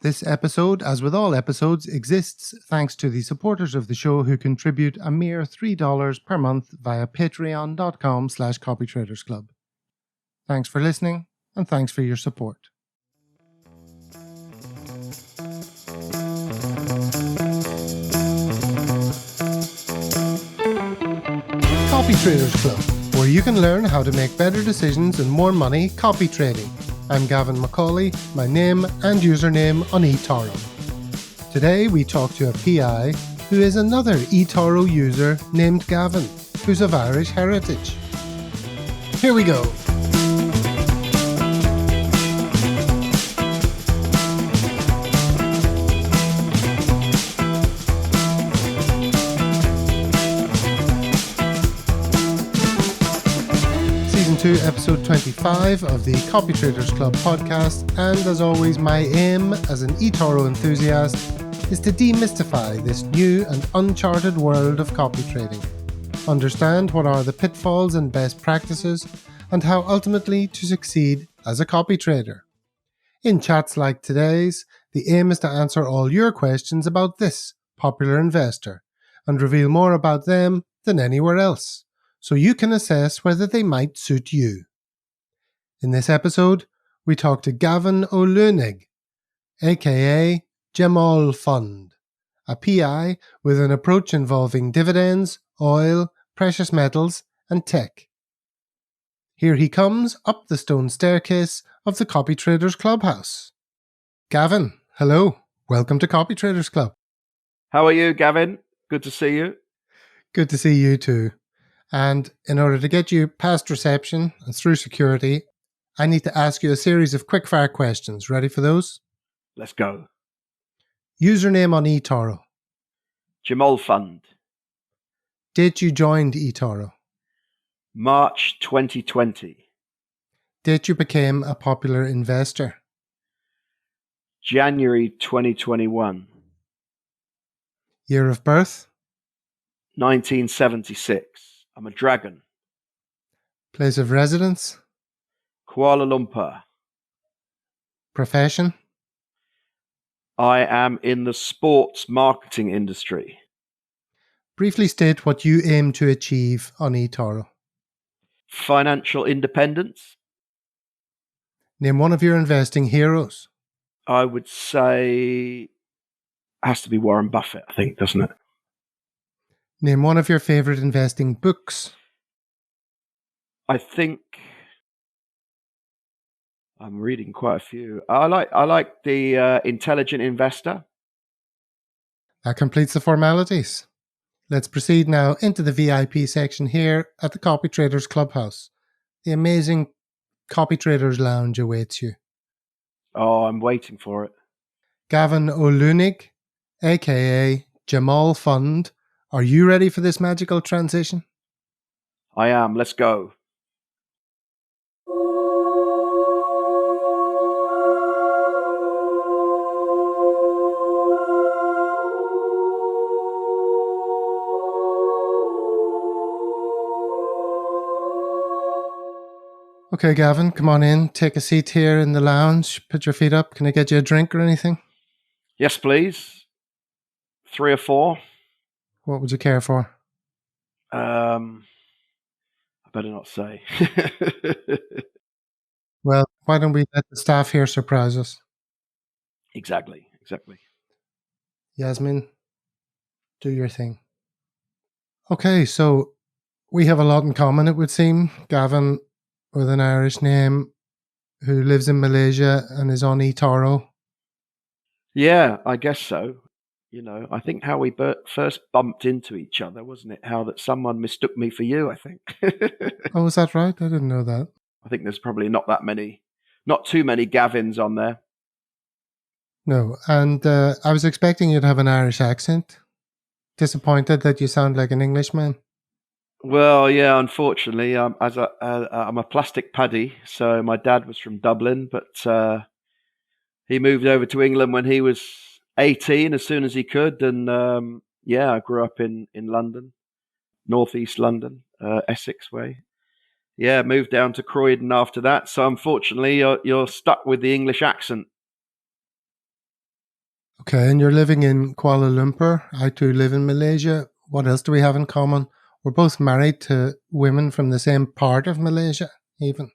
This episode, as with all episodes, exists thanks to the supporters of the show who contribute a mere $3 per month via patreon.com/copytradersclub. Thanks for listening, and thanks for your support. Copy Traders Club, where you can learn how to make better decisions and more money copy trading. I'm Gavin Macaulay, my name and username on eToro. Today we talk to a PI who is another eToro user named Gavin, who's of Irish heritage. Here we go. Season 2, Episode 25 of the Copytraders Club podcast, and as always, my aim as an eToro enthusiast is to demystify this new and uncharted world of copy trading, understand what are the pitfalls and best practices, and how ultimately to succeed as a copy trader. In chats like today's, the aim is to answer all your questions about this popular investor and reveal more about them than anywhere else, so you can assess whether they might suit you. In this episode, we talk to Gavin O'Luanaigh, aka GEMOLFund, a PI with an approach involving dividends, oil, precious metals, and tech. Here he comes up the stone staircase of the Copy Traders Clubhouse. Gavin, hello. Welcome to Copy Traders Club. How are you, Gavin? Good to see you. Good to see you too. And in order to get you past reception and through security, I need to ask you a series of quick-fire questions. Ready for those? Let's go. Username on eToro. GEMOLFund. Date you joined eToro. March 2020. Date you became a popular investor. January 2021. Year of birth. 1976. I'm a dragon. Place of residence. Kuala Lumpur. Profession. I am in the sports marketing industry. Briefly state what you aim to achieve on eToro. Financial independence. Name one of your investing heroes. I would say has to be Warren Buffett, I think, doesn't it? Name one of your favourite investing books. I think I'm reading quite a few. I like the Intelligent Investor. That completes the formalities. Let's proceed now into the VIP section here at the Copy Traders Clubhouse. The amazing Copy Traders Lounge awaits you. Oh, I'm waiting for it. Gavin O'Luanaigh, aka GEMOLFund. Are you ready for this magical transition? I am. Let's go. Okay, Gavin, come on in. Take a seat here in the lounge. Put your feet up. Can I get you a drink or anything? Yes, please. 3 or 4. What would you care for? I better not say. Well, why don't we let the staff here surprise us? Exactly. Yasmin, do your thing. Okay, so we have a lot in common, it would seem. Gavin, with an Irish name, who lives in Malaysia and is on eToro. Yeah, I guess so. You know, I think how we first bumped into each other, wasn't it? How that someone mistook me for you, I think. Oh, is that right? I didn't know that. I think there's probably not too many Gavins on there. No, and I was expecting you to have an Irish accent. Disappointed that you sound like an Englishman. Well, yeah, unfortunately, I'm a plastic paddy, so my dad was from Dublin, but he moved over to England when he was 18 as soon as he could, and I grew up in London, northeast London, Essex way. Yeah, moved down to Croydon after that. So unfortunately, you're stuck with the English accent. Okay, and you're living in Kuala Lumpur. I too live in Malaysia. What else do we have in common? We're both married to women from the same part of Malaysia, even.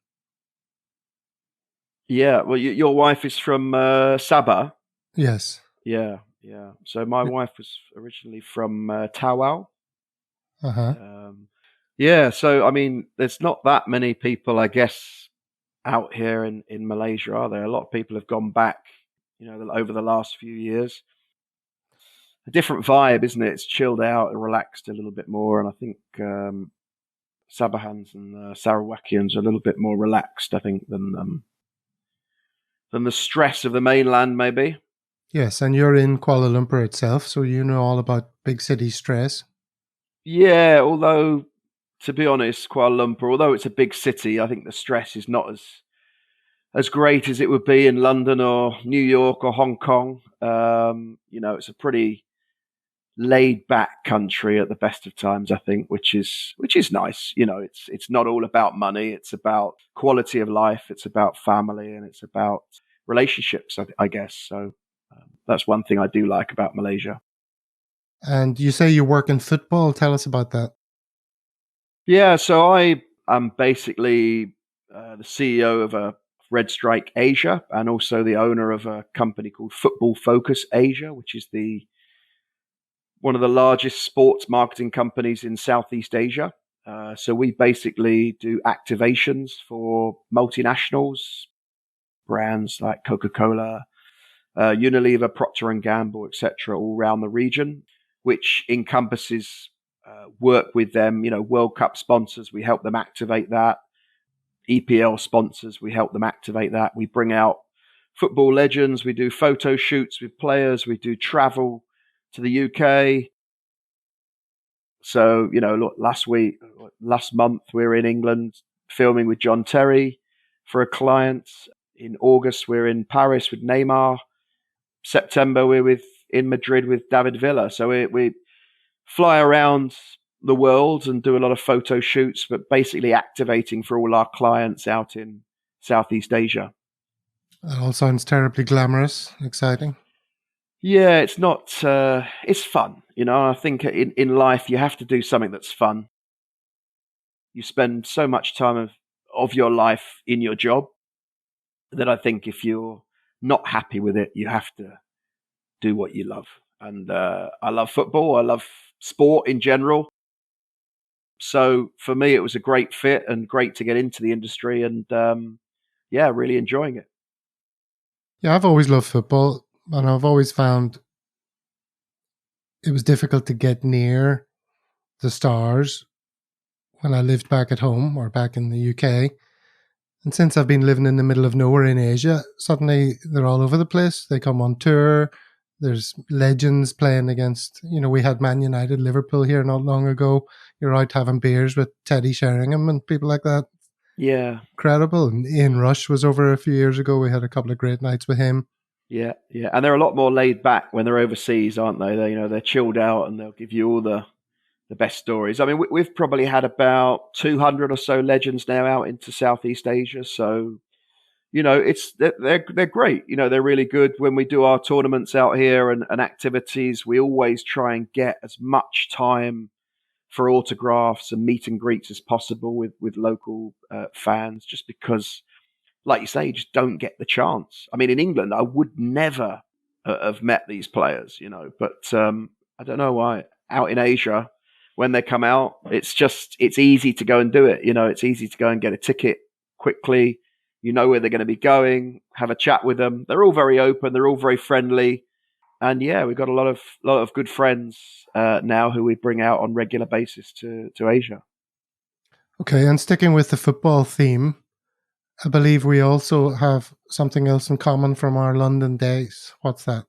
Yeah, well, your wife is from Sabah. Yes. Yeah, yeah. So my wife was originally from Tawau. Uh-huh. Yeah, so I mean, there's not that many people, I guess, out here in Malaysia, are there? A lot of people have gone back, over the last few years. A different vibe, isn't it? It's chilled out and relaxed a little bit more, and I think Sabahans and Sarawakians are a little bit more relaxed, I think, than the stress of the mainland, maybe. Yes, and you're in Kuala Lumpur itself, so you know all about big city stress. Yeah, although to be honest, Kuala Lumpur, although it's a big city, I think the stress is not as great as it would be in London or New York or Hong Kong. It's a pretty laid back country at the best of times, I think, which is nice. It's not all about money. It's about quality of life. It's about family, and it's about relationships, I guess. So that's one thing I do like about Malaysia. And you say you work in football. Tell us about that. Yeah, so I am basically the CEO of a Red Strike Asia, and also the owner of a company called Football Focus Asia, which is one of the largest sports marketing companies in Southeast Asia. So we basically do activations for multinationals, brands like Coca-Cola, Unilever, Procter and Gamble, etc., all around the region, which encompasses work with them. World Cup sponsors, we help them activate that. EPL sponsors, we help them activate that. We bring out football legends. We do photo shoots with players. We do travel to the UK. So, look, last month, we were in England filming with John Terry for a client. In August, we're in Paris with Neymar. September, we're in Madrid with David Villa. So we fly around the world and do a lot of photo shoots, but basically activating for all our clients out in Southeast Asia. That all sounds terribly glamorous, exciting. Yeah, it's not. It's fun, I think in life you have to do something that's fun. You spend so much time of your life in your job that I think if you're not happy with it, you have to do what you love. And I love football. I love sport in general. So for me, it was a great fit and great to get into the industry, and really enjoying it. Yeah, I've always loved football, and I've always found it was difficult to get near the stars when I lived back at home or back in the UK. And since I've been living in the middle of nowhere in Asia, suddenly they're all over the place. They come on tour. There's legends playing against, we had Man United, Liverpool here not long ago. You're out having beers with Teddy Sheringham and people like that. Yeah. Incredible. And Ian Rush was over a few years ago. We had a couple of great nights with him. Yeah, yeah. And they're a lot more laid back when they're overseas, aren't they? They're chilled out, and they'll give you all the best stories. I mean, we've probably had about 200 or so legends now out into Southeast Asia. So, they're great. They're really good. When we do our tournaments out here and activities, we always try and get as much time for autographs and meet and greets as possible with local fans, just because, like you say, you just don't get the chance. I mean, in England, I would never have met these players, but I don't know why. Out in Asia, when they come out, it's easy to go and do it. It's easy to go and get a ticket quickly. You know where they're going to be going, have a chat with them. They're all very open. They're all very friendly. And yeah, we've got a lot of good friends now who we bring out on regular basis to Asia. Okay, and sticking with the football theme, I believe we also have something else in common from our London days. What's that?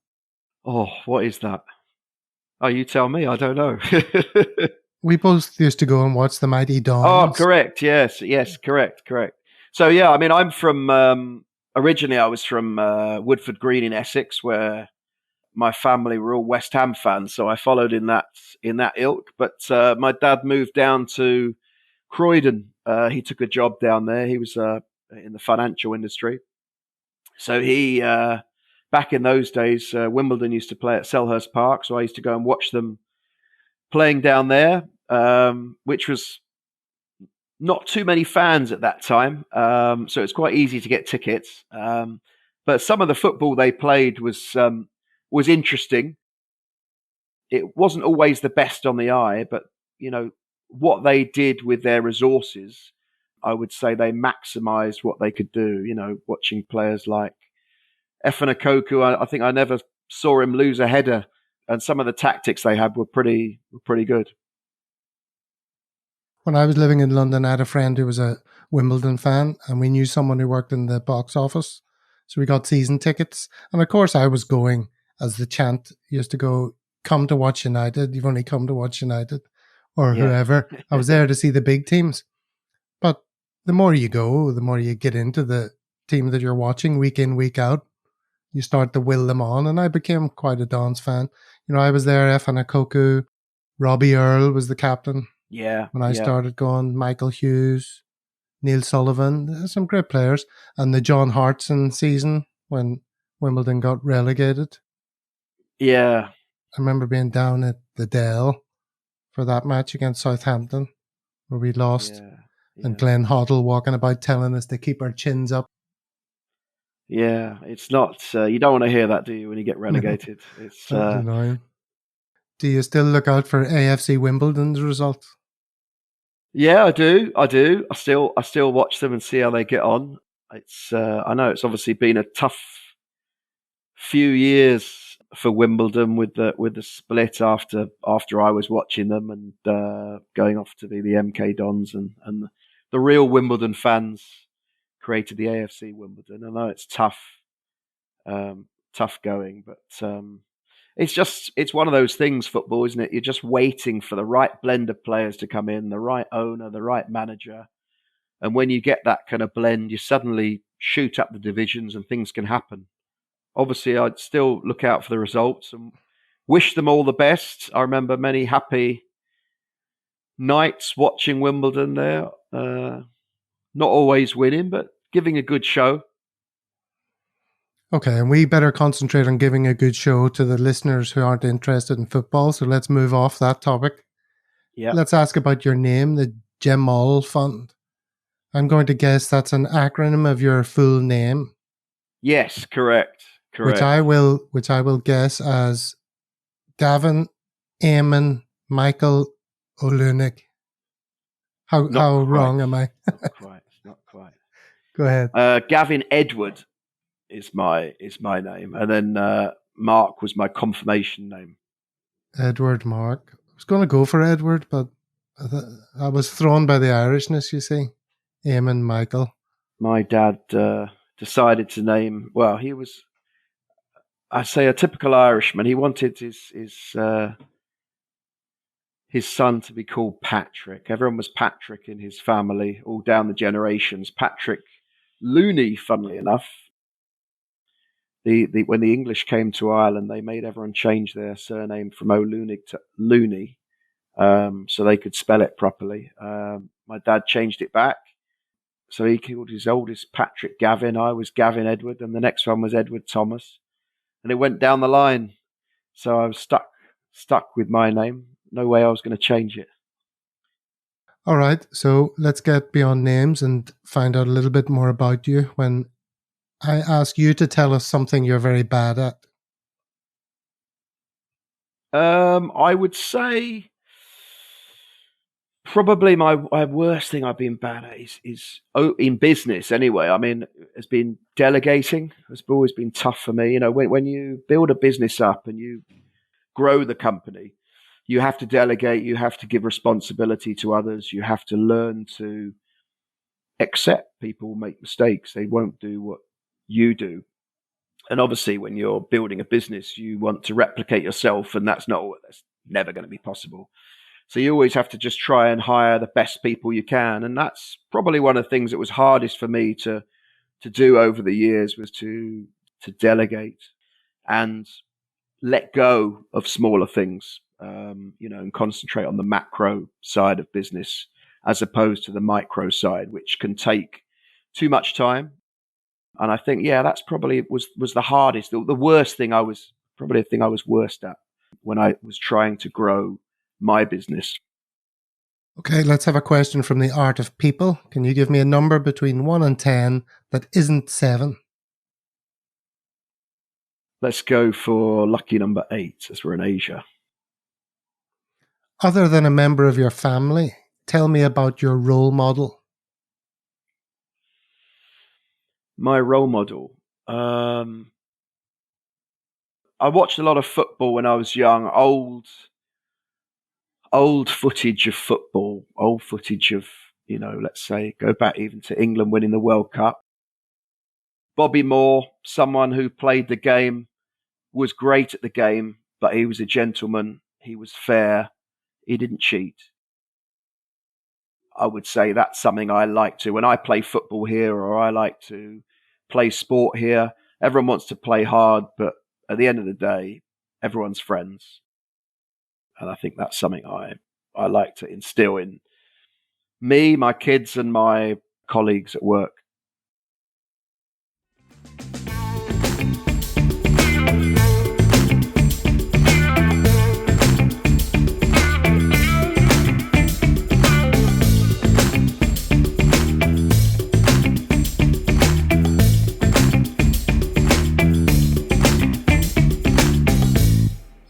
Oh, what is that? Oh, you tell me. I don't know. We both used to go and watch the Mighty Dons. Oh, correct. Yes, correct. So yeah, I mean, I'm from originally I was from Woodford Green in Essex, where my family were all West Ham fans, so I followed in that ilk. But my dad moved down to Croydon. He took a job down there. He was in the financial industry, so he back in those days, Wimbledon used to play at Selhurst Park, so I used to go and watch them playing down there, which was not too many fans at that time, so it's quite easy to get tickets. But some of the football they played was interesting. It wasn't always the best on the eye, but what they did with their resources, I would say they maximised what they could do. Watching players like Efenakoku, I think I never saw him lose a header, and some of the tactics they had were pretty good. When I was living in London, I had a friend who was a Wimbledon fan, and we knew someone who worked in the box office. So we got season tickets. And of course, I was going, as the chant used to go, come to watch United. You've only come to watch United, or whoever. I was there to see the big teams. But the more you go, the more you get into the team that you're watching week in, week out. You start to will them on. And I became quite a Dons fan. I was there, Efenakoku, Robbie Earle was the captain. Yeah. When I started going, Michael Hughes, Neil Sullivan, some great players. And the John Hartson season when Wimbledon got relegated. Yeah. I remember being down at the Dell for that match against Southampton where we lost. Yeah. And Glenn Hoddle walking about telling us to keep our chins up. Yeah, it's not, you don't want to hear that, do you, when you get relegated? It's annoying. Do you still look out for AFC Wimbledon's results? Yeah, I do. I still watch them and see how they get on. It's I know it's obviously been a tough few years for Wimbledon with the split after I was watching them and going off to be the MK Dons and the real Wimbledon fans created the AFC Wimbledon. I know it's tough going, but it's one of those things, football, isn't it? You're just waiting for the right blend of players to come in, the right owner, the right manager. And when you get that kind of blend, you suddenly shoot up the divisions and things can happen. Obviously, I'd still look out for the results and wish them all the best. I remember many happy nights watching Wimbledon there. Not always winning, but giving a good show. Okay, and we better concentrate on giving a good show to the listeners who aren't interested in football. So let's move off that topic. Yeah. Let's ask about your name, the GEMOLFund. I'm going to guess that's an acronym of your full name. Yes, correct. Which I will guess as Gavin Eamon Michael O'Luanaigh. How wrong am I? Not quite. Go ahead. Gavin Edward is my name, and then Mark was my confirmation name. Edward Mark. I was going to go for Edward, but I was thrown by the Irishness. You see, Eamon Michael. My dad decided to name. Well, he was, I say, a typical Irishman. He wanted his son to be called Patrick. Everyone was Patrick in his family, all down the generations. Patrick Looney, funnily enough. When the English came to Ireland, they made everyone change their surname from O'Luanaigh to Looney, so they could spell it properly. My dad changed it back, so he called his oldest Patrick Gavin. I was Gavin Edward, and the next one was Edward Thomas, and it went down the line. So I was stuck with my name. No way I was going to change it. All right, so let's get beyond names and find out a little bit more about you. When I ask you to tell us something you're very bad at. I would say probably my worst thing I've been bad at is in business anyway. I mean, it's been delegating. It's always been tough for me. When you build a business up and you grow the company, you have to delegate, you have to give responsibility to others, you have to learn to accept people make mistakes. They won't do what you do. And obviously when you're building a business, you want to replicate yourself, and that's never going to be possible. So you always have to just try and hire the best people you can. And that's probably one of the things that was hardest for me to do over the years, was to delegate and let go of smaller things, and concentrate on the macro side of business as opposed to the micro side, which can take too much time. And I think, that's probably was the hardest, the worst thing probably the thing I was worst at when I was trying to grow my business. Okay, let's have a question from the art of people. Can you give me a number between 1 and 10 that isn't 7? Let's go for lucky number 8, as we're in Asia. Other than a member of your family, tell me about your role model. My role model. I watched a lot of football when I was young. Old footage of football. Old footage of, let's say, go back even to England winning the World Cup. Bobby Moore, someone who played the game, was great at the game, but he was a gentleman. He was fair. He didn't cheat. I would say that's something I like to. When I play football here, or I like to play sport here, everyone wants to play hard, but at the end of the day, everyone's friends. And I think that's something I like to instill in me, my kids, and my colleagues at work.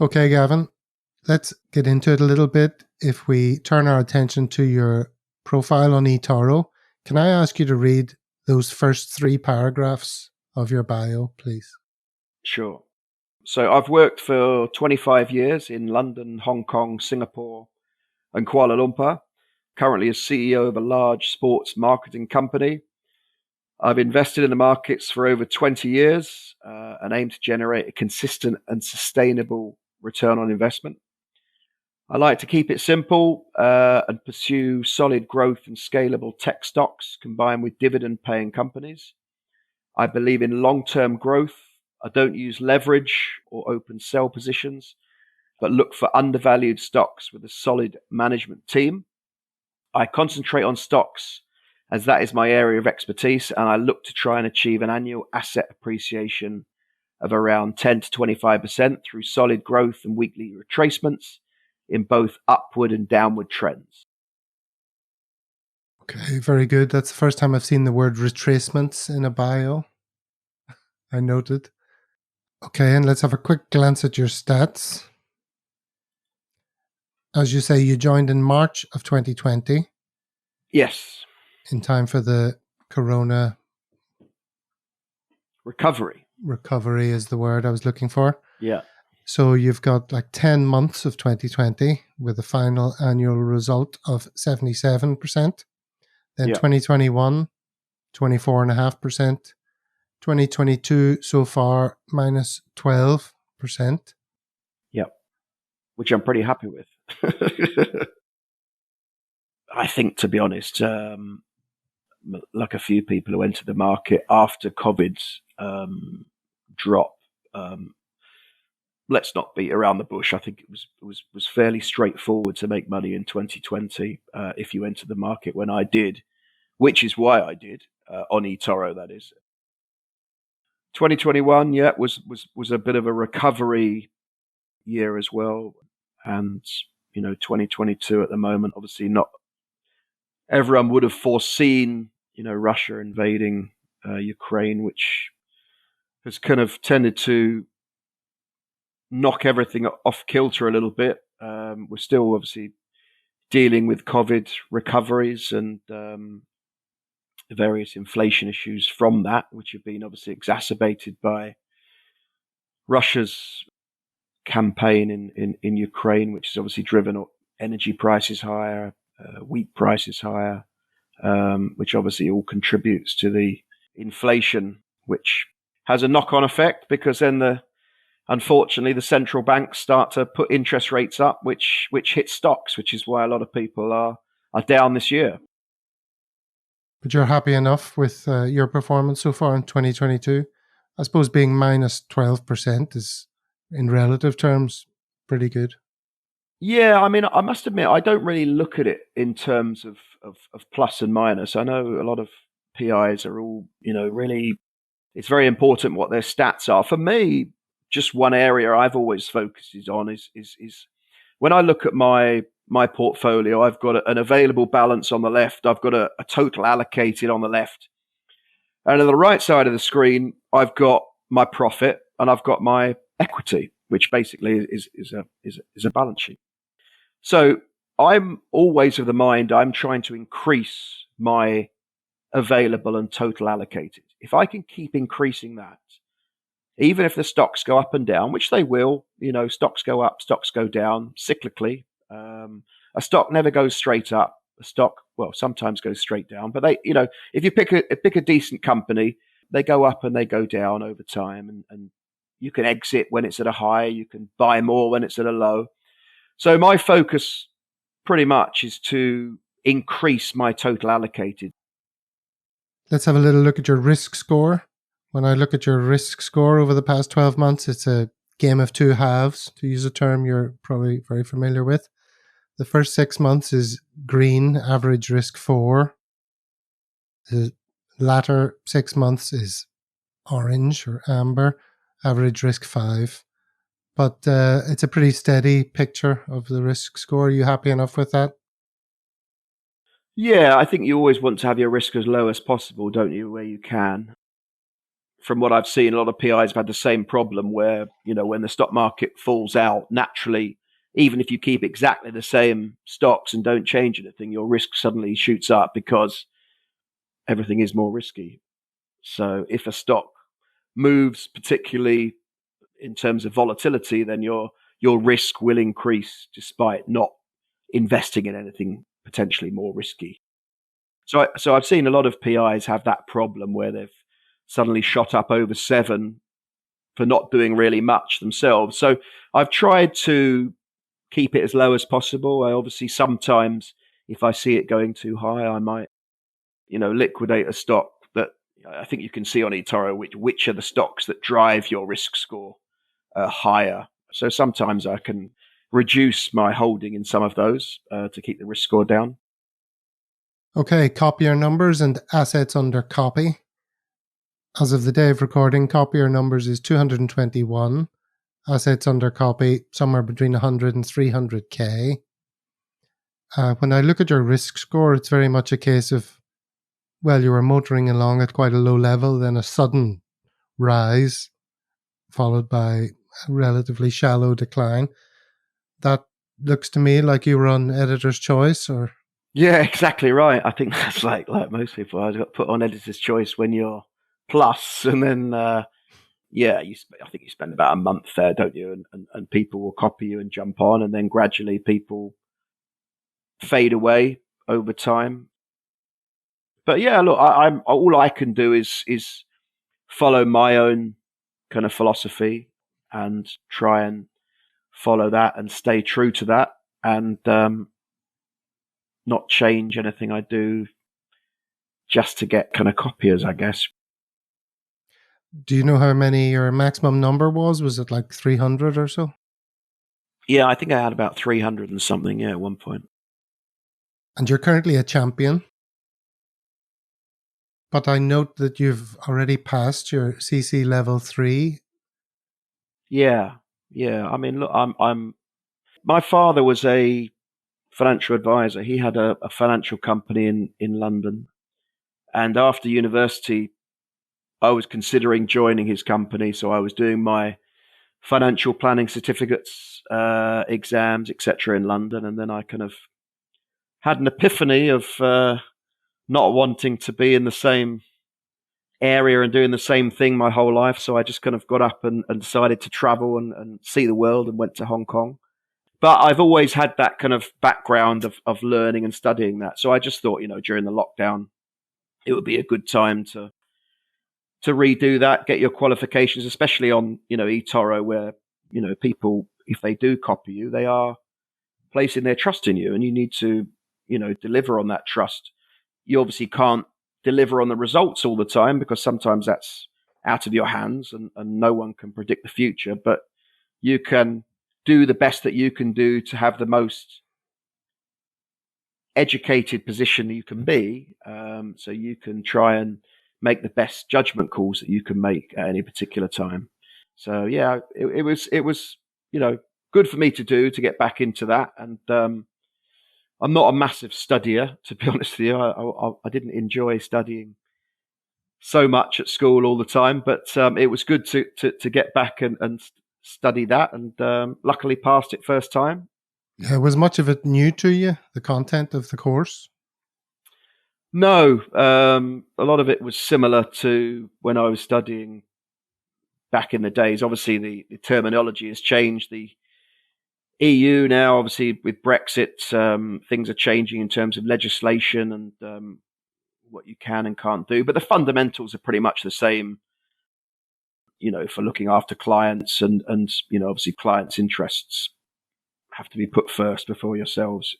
Okay, Gavin, let's get into it a little bit. If we turn our attention to your profile on eToro, can I ask you to read those first 3 paragraphs of your bio, please? Sure. So I've worked for 25 years in London, Hong Kong, Singapore, and Kuala Lumpur. Currently as CEO of a large sports marketing company. I've invested in the markets for over 20 years and aim to generate a consistent and sustainable return on investment. I like to keep it simple and pursue solid growth and scalable tech stocks combined with dividend-paying companies. I believe in long-term growth. I don't use leverage or open sell positions, but look for undervalued stocks with a solid management team. I concentrate on stocks as that is my area of expertise, and I look to try and achieve an annual asset appreciation of around 10 to 25% through solid growth and weekly retracements in both upward and downward trends. Okay, very good. That's the first time I've seen the word retracements in a bio. I noted. Okay, and let's have a quick glance at your stats. As you say, you joined in March of 2020. Yes. In time for the corona recovery. Recovery is the word I was looking for. Yeah. So you've got like 10 months of 2020 with a final annual result of 77%. Then 2021, 24.5%. 2022 so far, minus 12%. Yeah. Which I'm pretty happy with. I think, to be honest, like a few people who entered the market after COVID's drop, let's not beat around the bush. I think it was fairly straightforward to make money in 2020 if you enter the market when I did, which is why I did on eToro. That is 2021. Yeah, was a bit of a recovery year as well, and 2022 at the moment. Obviously, not everyone would have foreseen Russia invading Ukraine, which has kind of tended to knock everything off kilter a little bit. We're still obviously dealing with COVID recoveries and various inflation issues from that, which have been obviously exacerbated by Russia's campaign in Ukraine, which has obviously driven energy prices higher, wheat prices higher, which obviously all contributes to the inflation, which has a knock-on effect because then unfortunately, the central banks start to put interest rates up, which hits stocks, which is why a lot of people are down this year. But you're happy enough with your performance so far in 2022? I suppose being minus 12% is, in relative terms, pretty good. Yeah, I mean, I must admit, I don't really look at it in terms of plus and minus. I know a lot of PIs are all, really it's very important what their stats are. For me, just one area I've always focused on is when I look at my portfolio, I've got an available balance on the left. I've got a total allocated on the left. And on the right side of the screen, I've got my profit and I've got my equity, which basically is a balance sheet. So I'm always of the mind I'm trying to increase my available and total allocated. If I can keep increasing that, even if the stocks go up and down, which they will, stocks go up, stocks go down cyclically. A stock never goes straight up. A stock, well, sometimes goes straight down. But if you pick a decent company, they go up and they go down over time. And you can exit when it's at a high. You can buy more when it's at a low. So my focus pretty much is to increase my total allocated. Let's have a little look at your risk score. When I look at your risk score over the past 12 months, it's a game of two halves, to use a term you're probably very familiar with. The first 6 months is green, average risk 4. The latter 6 months is orange or amber, average risk 5. But it's a pretty steady picture of the risk score. Are you happy enough with that? Yeah, I think you always want to have your risk as low as possible, don't you, where you can. From what I've seen, a lot of PIs have had the same problem where, when the stock market falls out, naturally, even if you keep exactly the same stocks and don't change anything, your risk suddenly shoots up because everything is more risky. So if a stock moves, particularly in terms of volatility, then your risk will increase despite not investing in anything potentially more risky. So I've seen a lot of PIs have that problem where they've suddenly shot up over 7 for not doing really much themselves. So I've tried to keep it as low as possible. I obviously sometimes, if I see it going too high, I might, liquidate a stock. But I think you can see on eToro which are the stocks that drive your risk score higher. So sometimes I can reduce my holding in some of those to keep the risk score down. Okay, copier numbers and assets under copy. As of the day of recording, copier numbers is 221. Assets under copy, somewhere between 100 and 300k. When I look at your risk score, it's very much a case of, well, you were motoring along at quite a low level, then a sudden rise, followed by a relatively shallow decline. That looks to me like you were on editor's choice, or... Yeah, exactly right. I think that's like most people. I got put on editor's choice when you're plus, and then I think you spend about a month there, don't you? And people will copy you and jump on, and then gradually people fade away over time. But yeah, look, I'm all I can do is follow my own kind of philosophy and try and follow that and stay true to that, and not change anything I do just to get kind of copiers, I guess. Do you know how many your maximum number was? Was it like 300 or so? Yeah, I think I had about 300 and something, at one point. And you're currently a champion. But I note that you've already passed your CISI level 3. Yeah. I mean, look, my father was a financial advisor. He had a financial company in London. And after university, I was considering joining his company. So I was doing my financial planning certificates, exams, etc. in London. And then I kind of had an epiphany of not wanting to be in the same area and doing the same thing my whole life. So I just kind of got up and decided to travel and see the world, and went to Hong Kong. But I've always had that kind of background of learning and studying that. So I just thought, during the lockdown, it would be a good time to redo that, get your qualifications, especially on, eToro, where, people, if they do copy you, they are placing their trust in you, and you need to, deliver on that trust. You obviously can't deliver on the results all the time, because sometimes that's out of your hands, and no one can predict the future, but you can do the best that you can do to have the most educated position you can be. So you can try and make the best judgment calls that you can make at any particular time. So yeah, it was good for me to get back into that. And I'm not a massive studier, to be honest with you. I didn't enjoy studying so much at school all the time, but it was good to get back and study that, and luckily passed it first time. Yeah, was much of it new to you, the content of the course? No, a lot of it was similar to when I was studying back in the days. Obviously, the terminology has changed. The EU now, obviously, with Brexit, things are changing in terms of legislation and what you can and can't do. But the fundamentals are pretty much the same, for looking after clients and obviously clients' interests have to be put first before yourselves.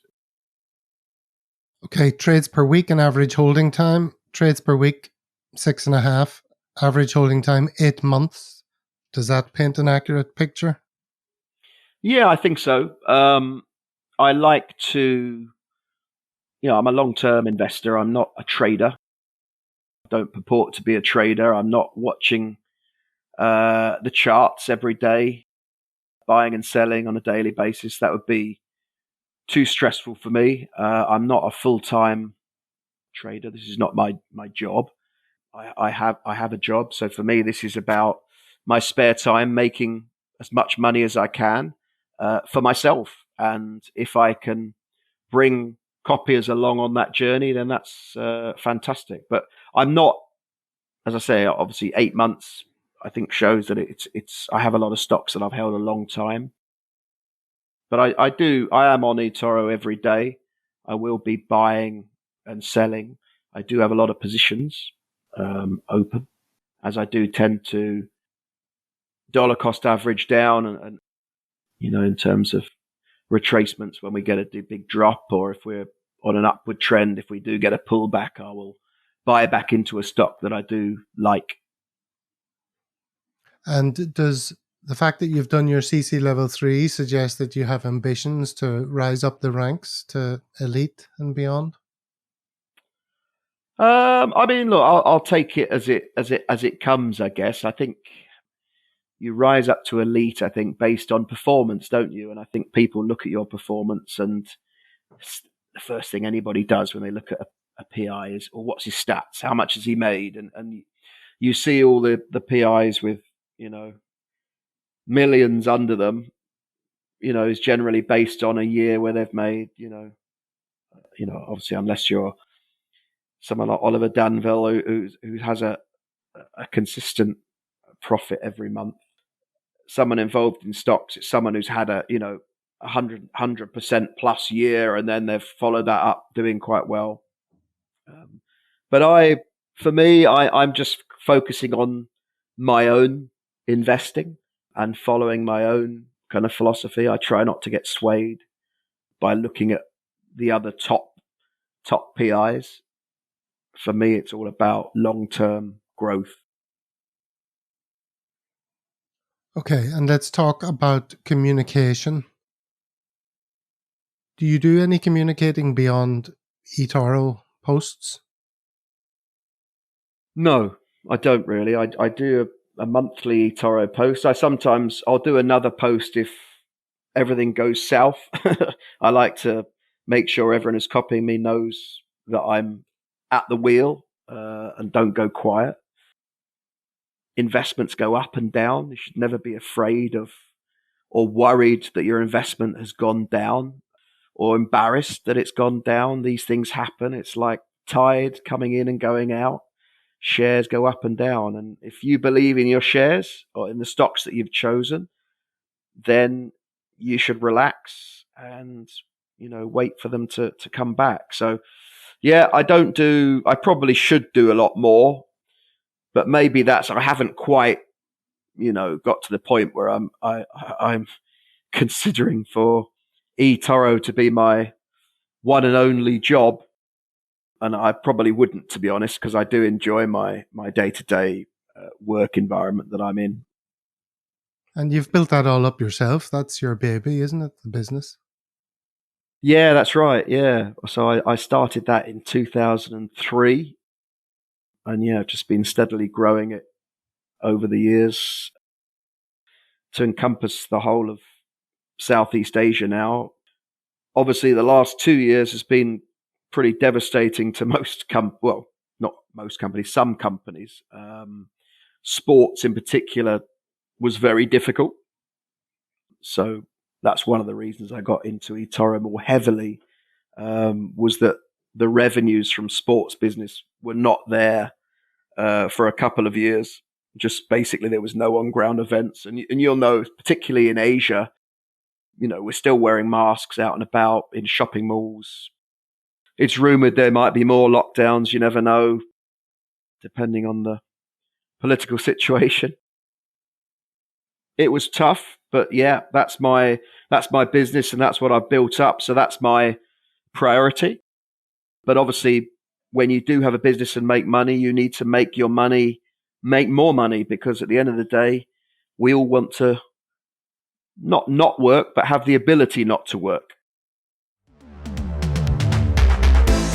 Okay, trades per week and average holding time. Trades per week, 6.5. Average holding time, 8 months. Does that paint an accurate picture? Yeah, I think so. I like to, I'm a long-term investor. I'm not a trader. I don't purport to be a trader. I'm not watching the charts every day, buying and selling on a daily basis. That would be too stressful for me. I'm not a full-time trader. This is not my job. I have a job. So for me, this is about my spare time, making as much money as I can for myself. And if I can bring copiers along on that journey, then that's fantastic. But I'm not, as I say, obviously 8 months, I think shows that I have a lot of stocks that I've held a long time. But I am on eToro every day. I will be buying and selling. I do have a lot of positions open, as I do tend to dollar cost average down and in terms of retracements when we get a big drop, or if we're on an upward trend, if we do get a pullback, I will buy back into a stock that I do like. And does the fact that you've done your CISI level 3 suggest that you have ambitions to rise up the ranks to elite and beyond? I mean, look, I'll take it as it comes, I guess. I think you rise up to elite, I think, based on performance, don't you? And I think people look at your performance, and the first thing anybody does when they look at a PI is, well, what's his stats? How much has he made? And you see all the PIs with, millions under them, is generally based on a year where they've made, obviously, unless you're someone like Oliver Danville who has a consistent profit every month. Someone involved in stocks, it's someone who's had a 100% plus year, and then they've followed that up doing quite well. But I'm just focusing on my own investing and following my own kind of philosophy. I try not to get swayed by looking at the other top PIs. For me, it's all about long-term growth. Okay, and let's talk about communication. Do you do any communicating beyond eToro posts? No, I don't really. I do a monthly eToro post. I'll do another post if everything goes south. I like to make sure everyone who's copying me knows that I'm at the wheel and don't go quiet. Investments go up and down. You should never be afraid of or worried that your investment has gone down or embarrassed that it's gone down. These things happen. It's like tide coming in and going out. Shares go up and down. And if you believe in your shares or in the stocks that you've chosen, then you should relax and, wait for them to come back. So, yeah, I probably should do a lot more, but maybe I haven't quite, got to the point where I'm considering for eToro to be my one and only job. And I probably wouldn't, to be honest, because I do enjoy my day-to-day work environment that I'm in. And you've built that all up yourself. That's your baby, isn't it? The business. Yeah, that's right. Yeah. So I started that in 2003. and just been steadily growing it over the years to encompass the whole of Southeast Asia now. Obviously, the last 2 years has been pretty devastating to not most companies, some companies. Sports in particular was very difficult. So that's one of the reasons I got into eToro more heavily, was that the revenues from sports business were not there for a couple of years. Just basically there was no on-ground events. And you'll know, particularly in Asia, we're still wearing masks out and about in shopping malls. It's rumored there might be more lockdowns. You never know, depending on the political situation. It was tough, but yeah, that's my business and that's what I've built up. So that's my priority. But obviously, when you do have a business and make money, you need to make your money, make more money, because at the end of the day, we all want to not work, but have the ability not to work.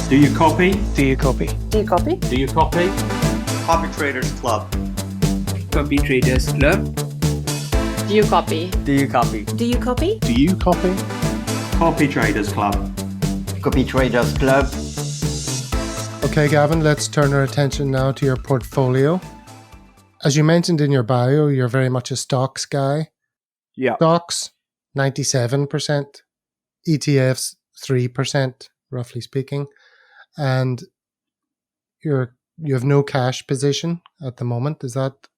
Do you copy? Do you copy? Do you copy? Do you copy? Copytraders Club. Copytraders Club. Do you copy? Do you copy? Do you copy? Do you copy? Copytraders Club. Copytraders Club. Okay, Gavin, let's turn our attention now to your portfolio. As you mentioned in your bio, you're very much a stocks guy. Yeah. Stocks, 97%. ETFs, 3%, roughly speaking. And you have no cash position at the moment. Is that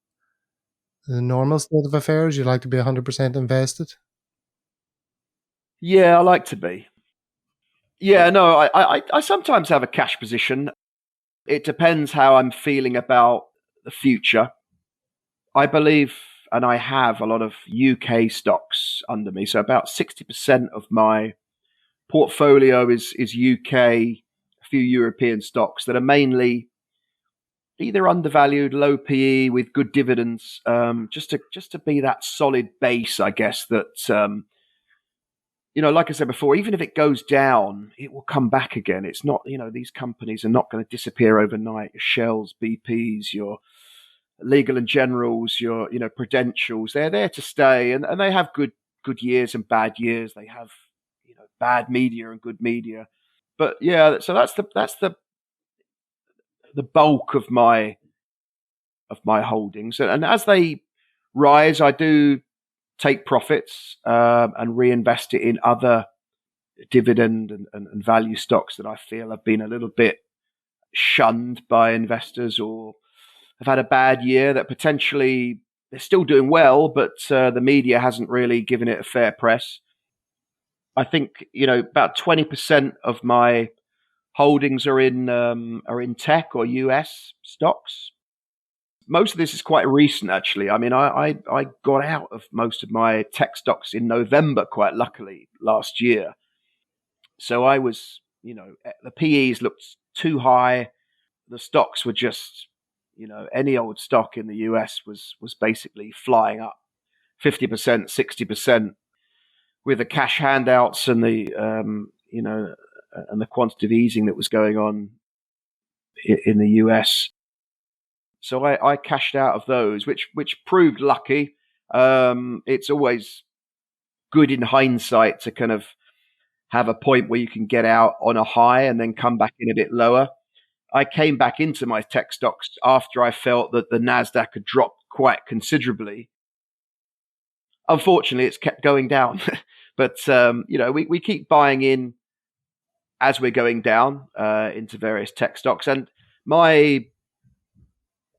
the normal state of affairs? You like to be 100% invested? Yeah, I like to be. Yeah, no, I sometimes have a cash position. It depends how I'm feeling about the future. I believe, and I have a lot of UK stocks under me. So about 60% of my portfolio is UK, a few European stocks that are mainly either undervalued, low PE with good dividends, just to be that solid base, I guess, that, like I said before, even if it goes down, it will come back again. It's not, these companies are not going to disappear overnight. Your Shells, BPs, your Legal and Generals, your, Prudentials, they're there to stay, and they have good years and bad years. They have, bad media and good media. But yeah, so that's the bulk of my holdings. And as they rise, I do take profits and reinvest it in other dividend and value stocks that I feel have been a little bit shunned by investors or have had a bad year, that potentially they're still doing well, but the media hasn't really given it a fair press. I think, about 20% of my holdings are in tech or US stocks. Most of this is quite recent, actually. I mean, I got out of most of my tech stocks in November, quite luckily, last year. So I was, the PEs looked too high. The stocks were just, any old stock in the US was basically flying up 50%, 60%. With the cash handouts and the and the quantitative easing that was going on in the US. So I cashed out of those, which proved lucky. It's always good in hindsight to kind of have a point where you can get out on a high and then come back in a bit lower. I came back into my tech stocks after I felt that the NASDAQ had dropped quite considerably. Unfortunately, it's kept going down. But, we keep buying in as we're going down into various tech stocks. And my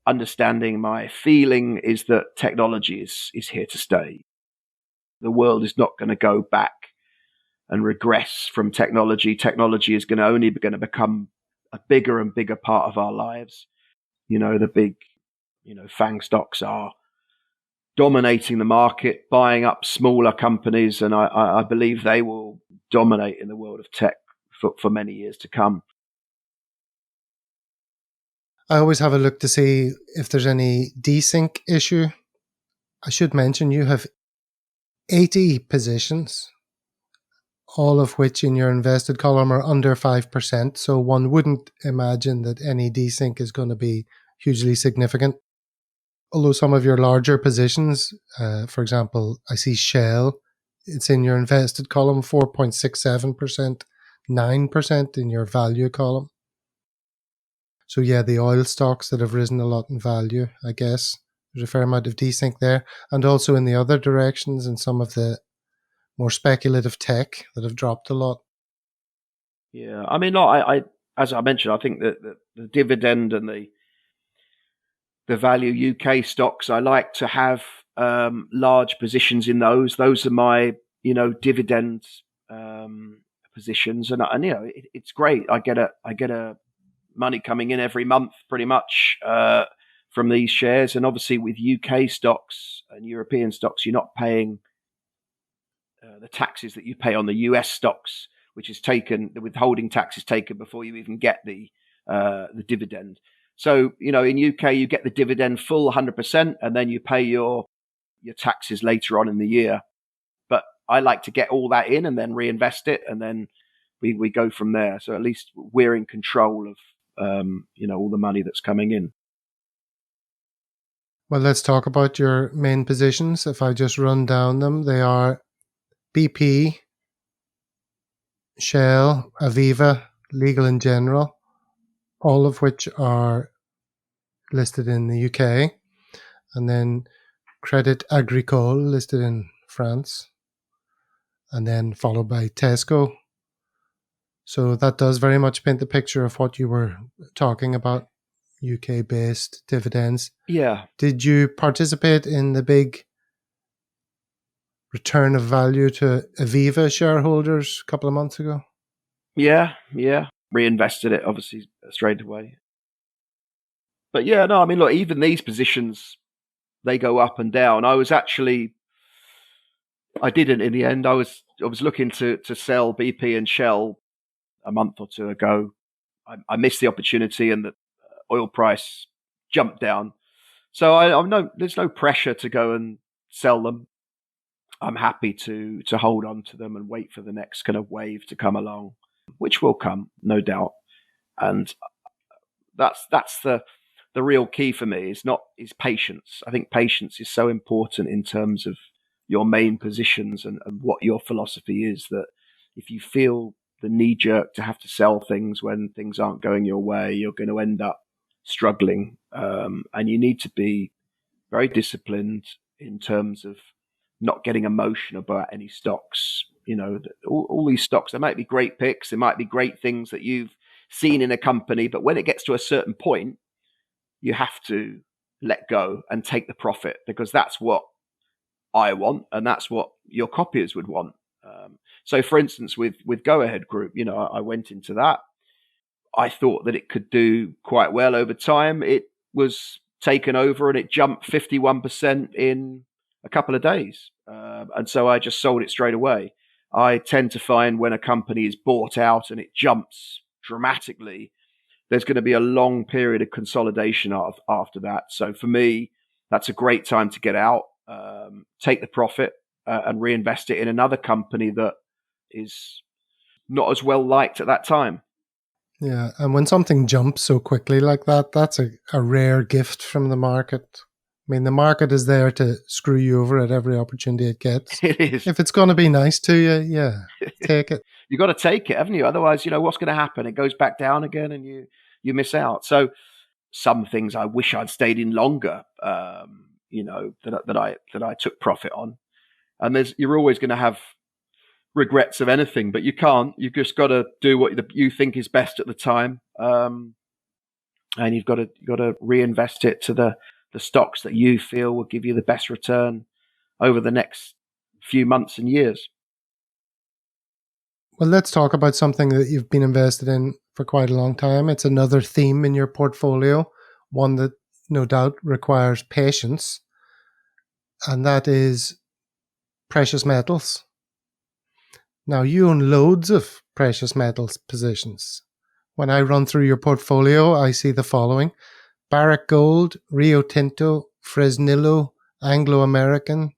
understanding, my feeling is that technology is here to stay. The world is not going to go back and regress from technology. Technology is only going to become a bigger and bigger part of our lives. The big, FANG stocks are dominating the market, buying up smaller companies, and I believe they will dominate in the world of tech for many years to come. I always have a look to see if there's any desync issue. I should mention you have 80 positions, all of which in your invested column are under 5%. So one wouldn't imagine that any desync is going to be hugely significant. Although some of your larger positions, for example, I see Shell, it's in your invested column, 4.67%, 9% in your value column. So yeah, the oil stocks that have risen a lot in value, I guess. There's a fair amount of desync there. And also in the other directions, in some of the more speculative tech that have dropped a lot. Yeah, I mean, I as I mentioned, I think that the dividend and the value UK stocks, I like to have large positions in those. Those are my, dividend positions, and it's great. I get a money coming in every month, pretty much, from these shares. And obviously, with UK stocks and European stocks, you're not paying the taxes that you pay on the US stocks, which is taken. The withholding tax is taken before you even get the dividend. So, in UK, you get the dividend full 100%, and then you pay your taxes later on in the year. But I like to get all that in and then reinvest it, and then we go from there. So at least we're in control of, all the money that's coming in. Well, let's talk about your main positions. If I just run down them, they are BP, Shell, Aviva, Legal & General, all of which are listed in the UK, and then Crédit Agricole listed in France, and then followed by Tesco. So that does very much paint the picture of what you were talking about, UK-based dividends. Yeah. Did you participate in the big return of value to Aviva shareholders a couple of months ago? Yeah. Reinvested it, obviously, straight away. But yeah, no, I mean, look, even these positions, they go up and down. I didn't in the end. I was looking to sell BP and Shell a month or two ago. I missed the opportunity, and the oil price jumped down. So there's no pressure to go and sell them. I'm happy to hold on to them and wait for the next kind of wave to come along, which will come, no doubt. And that's the real key for me is patience. I think patience is so important in terms of your main positions and what your philosophy is, that if you feel the knee jerk to have to sell things when things aren't going your way, you're going to end up struggling. And you need to be very disciplined in terms of not getting emotional about any stocks. All these stocks, they might be great picks, they might be great things that you've seen in a company, but when it gets to a certain point, you have to let go and take the profit, because that's what I want, and that's what your copiers would want. So, for instance, with Go Ahead Group, I went into that. I thought that it could do quite well over time. It was taken over and it jumped 51% in a couple of days. And so I just sold it straight away. I tend to find when a company is bought out and it jumps dramatically, there's going to be a long period of consolidation after that. So for me, that's a great time to get out, take the profit and reinvest it in another company that is not as well liked at that time. Yeah, and when something jumps so quickly like that, that's a rare gift from the market. I mean, the market is there to screw you over at every opportunity it gets. It is. If it's going to be nice to you, yeah, take it. You got to take it, haven't you? Otherwise, what's going to happen? It goes back down again, and you miss out. So, some things I wish I'd stayed in longer. That I took profit on, and you're always going to have regrets of anything, but you can't. You've just got to do what you think is best at the time, and you've got to reinvest it to the stocks that you feel will give you the best return over the next few months and years. Well, let's talk about something that you've been invested in for quite a long time. It's another theme in your portfolio, one that no doubt requires patience, and that is precious metals. Now, you own loads of precious metals positions. When I run through your portfolio, I see the following: Barrick Gold, Rio Tinto, Fresnillo, Anglo American,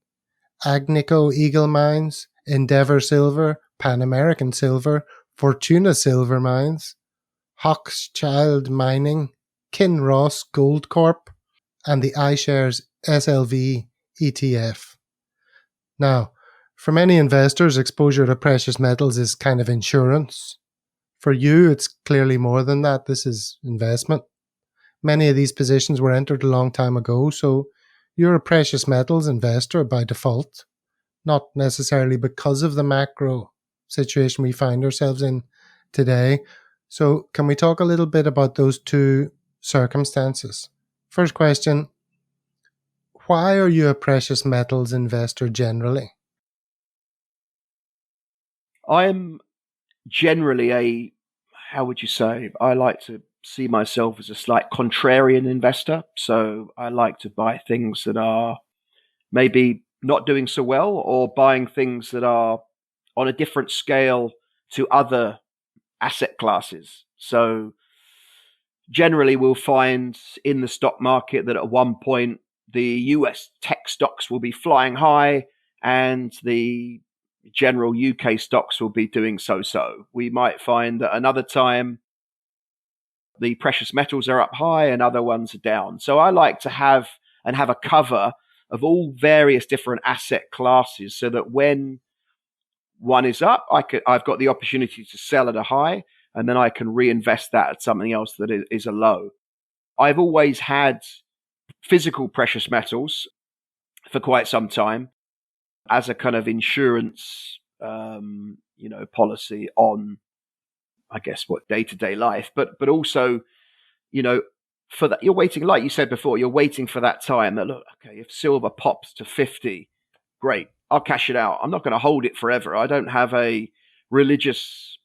Agnico Eagle Mines, Endeavour Silver, Pan American Silver, Fortuna Silver Mines, Hochschild Mining, Kinross Gold Corp and the iShares SLV ETF. Now, for many investors, exposure to precious metals is kind of insurance. For you, it's clearly more than that. This is investment. Many of these positions were entered a long time ago, so you're a precious metals investor by default, not necessarily because of the macro situation we find ourselves in today. So can we talk a little bit about those two circumstances? First question, why are you a precious metals investor generally? I'm generally how would you say, I like to see myself as a slight contrarian investor. So I like to buy things that are maybe not doing so well, or buying things that are on a different scale to other asset classes. So generally we'll find in the stock market that at one point the US tech stocks will be flying high and the general UK stocks will be doing so-so. We might find that another time the precious metals are up high and other ones are down. So I like to have a cover of all various different asset classes so that when one is up, I've got the opportunity to sell at a high, and then I can reinvest that at something else that is a low. I've always had physical precious metals for quite some time as a kind of insurance, policy on, I guess, what day-to-day life, but also, for that, you're waiting, like you said before, you're waiting for that time that, look, okay, if silver pops to 50, great, I'll cash it out. I'm not going to hold it forever. I don't have a religious,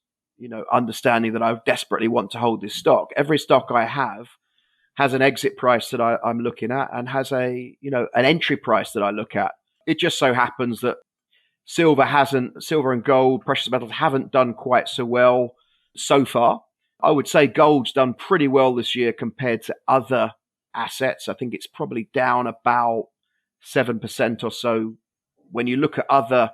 understanding that I desperately want to hold this stock. Every stock I have has an exit price that I'm looking at and has an entry price that I look at. It just so happens that silver and gold, precious metals haven't done quite so well so far. I would say gold's done pretty well this year compared to other assets. I think it's probably down about 7% or so. When you look at other,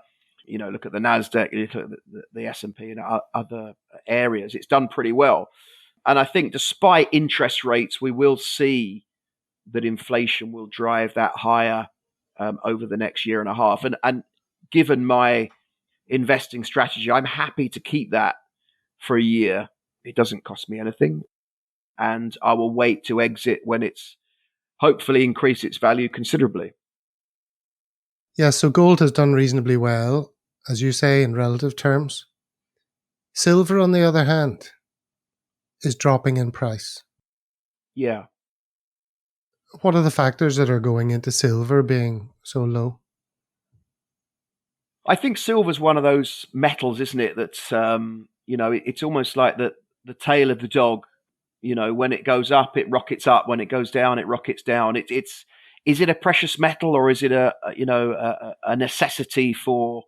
look at the NASDAQ, you look at the S&P and other areas, it's done pretty well. And I think despite interest rates, we will see that inflation will drive that higher over the next year and a half. And given my investing strategy, I'm happy to keep that for a year. It doesn't cost me anything. And I will wait to exit when it's hopefully increase its value considerably. Yeah, so gold has done reasonably well, as you say, in relative terms. Silver, on the other hand, is dropping in price. Yeah. What are the factors that are going into silver being so low? I think silver's one of those metals, isn't it? That's, it's almost like the tail of the dog. When it goes up, it rockets up. When it goes down, it rockets down. Is it a precious metal, or is it a necessity for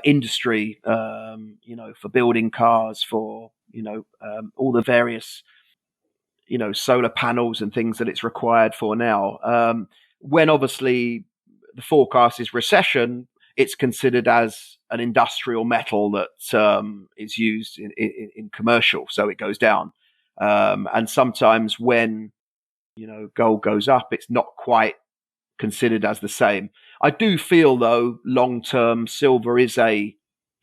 industry? For building cars, for all the various solar panels and things that it's required for now. When obviously the forecast is recession, it's considered as an industrial metal that is used in commercial, so it goes down. And sometimes when gold goes up, it's not quite considered as the same. I do feel, though, long term, silver is a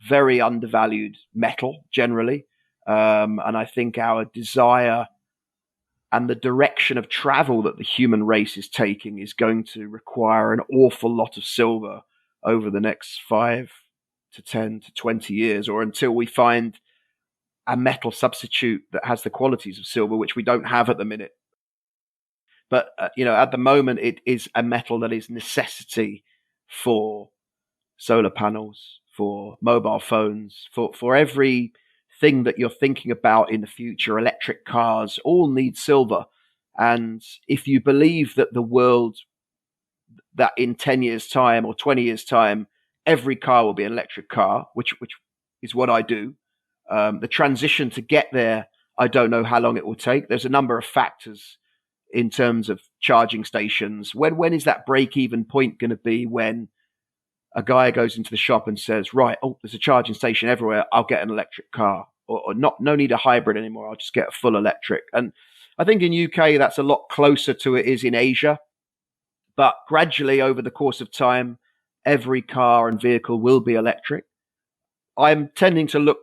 very undervalued metal generally, and I think our desire and the direction of travel that the human race is taking is going to require an awful lot of silver over the next 5 to 10 to 20 years, or until we find a metal substitute that has the qualities of silver, which we don't have at the minute. But, at the moment, it is a metal that is necessity for solar panels, for mobile phones, for every thing that you're thinking about in the future. Electric cars all need silver. And if you believe that the world, that in 10 years' time or 20 years' time, every car will be an electric car, which is what I do. The transition to get there, I don't know how long it will take. There's a number of factors in terms of charging stations. When is that break-even point going to be when a guy goes into the shop and says, right, there's a charging station everywhere, I'll get an electric car, or no need a hybrid anymore, I'll just get a full electric. And I think in UK that's a lot closer to it is in Asia. But gradually over the course of time, every car and vehicle will be electric. I'm tending to look,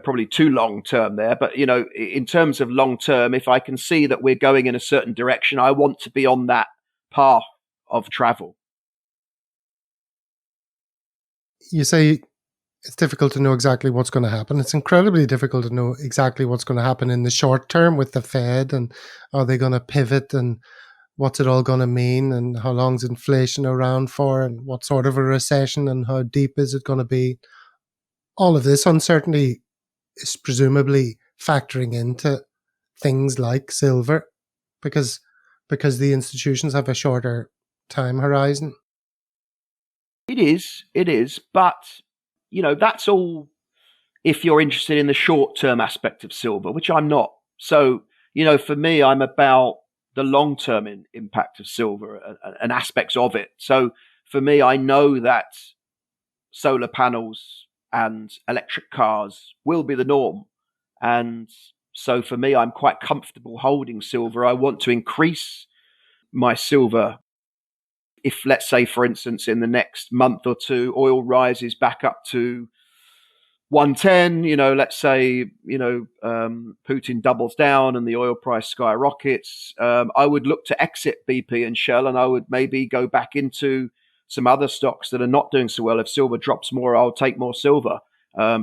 probably too long term there. But, in terms of long term, if I can see that we're going in a certain direction, I want to be on that path of travel. You say it's difficult to know exactly what's going to happen. It's incredibly difficult to know exactly what's going to happen in the short term with the Fed, and are they going to pivot, and what's it all going to mean, and how long's inflation around for, and what sort of a recession, and how deep is it going to be. All of this uncertainty is presumably factoring into things like silver because the institutions have a shorter time horizon. It is. But, that's all if you're interested in the short-term aspect of silver, which I'm not. So, for me, I'm about the long-term impact of silver and aspects of it. So, for me, I know that solar panels and electric cars will be the norm. And so, for me, I'm quite comfortable holding silver. I want to increase my silver. If, let's say, for instance, in the next month or two, oil rises back up to 110, let's say, Putin doubles down and the oil price skyrockets, I would look to exit BP and Shell, and I would maybe go back into some other stocks that are not doing so well. If silver drops more, I'll take more silver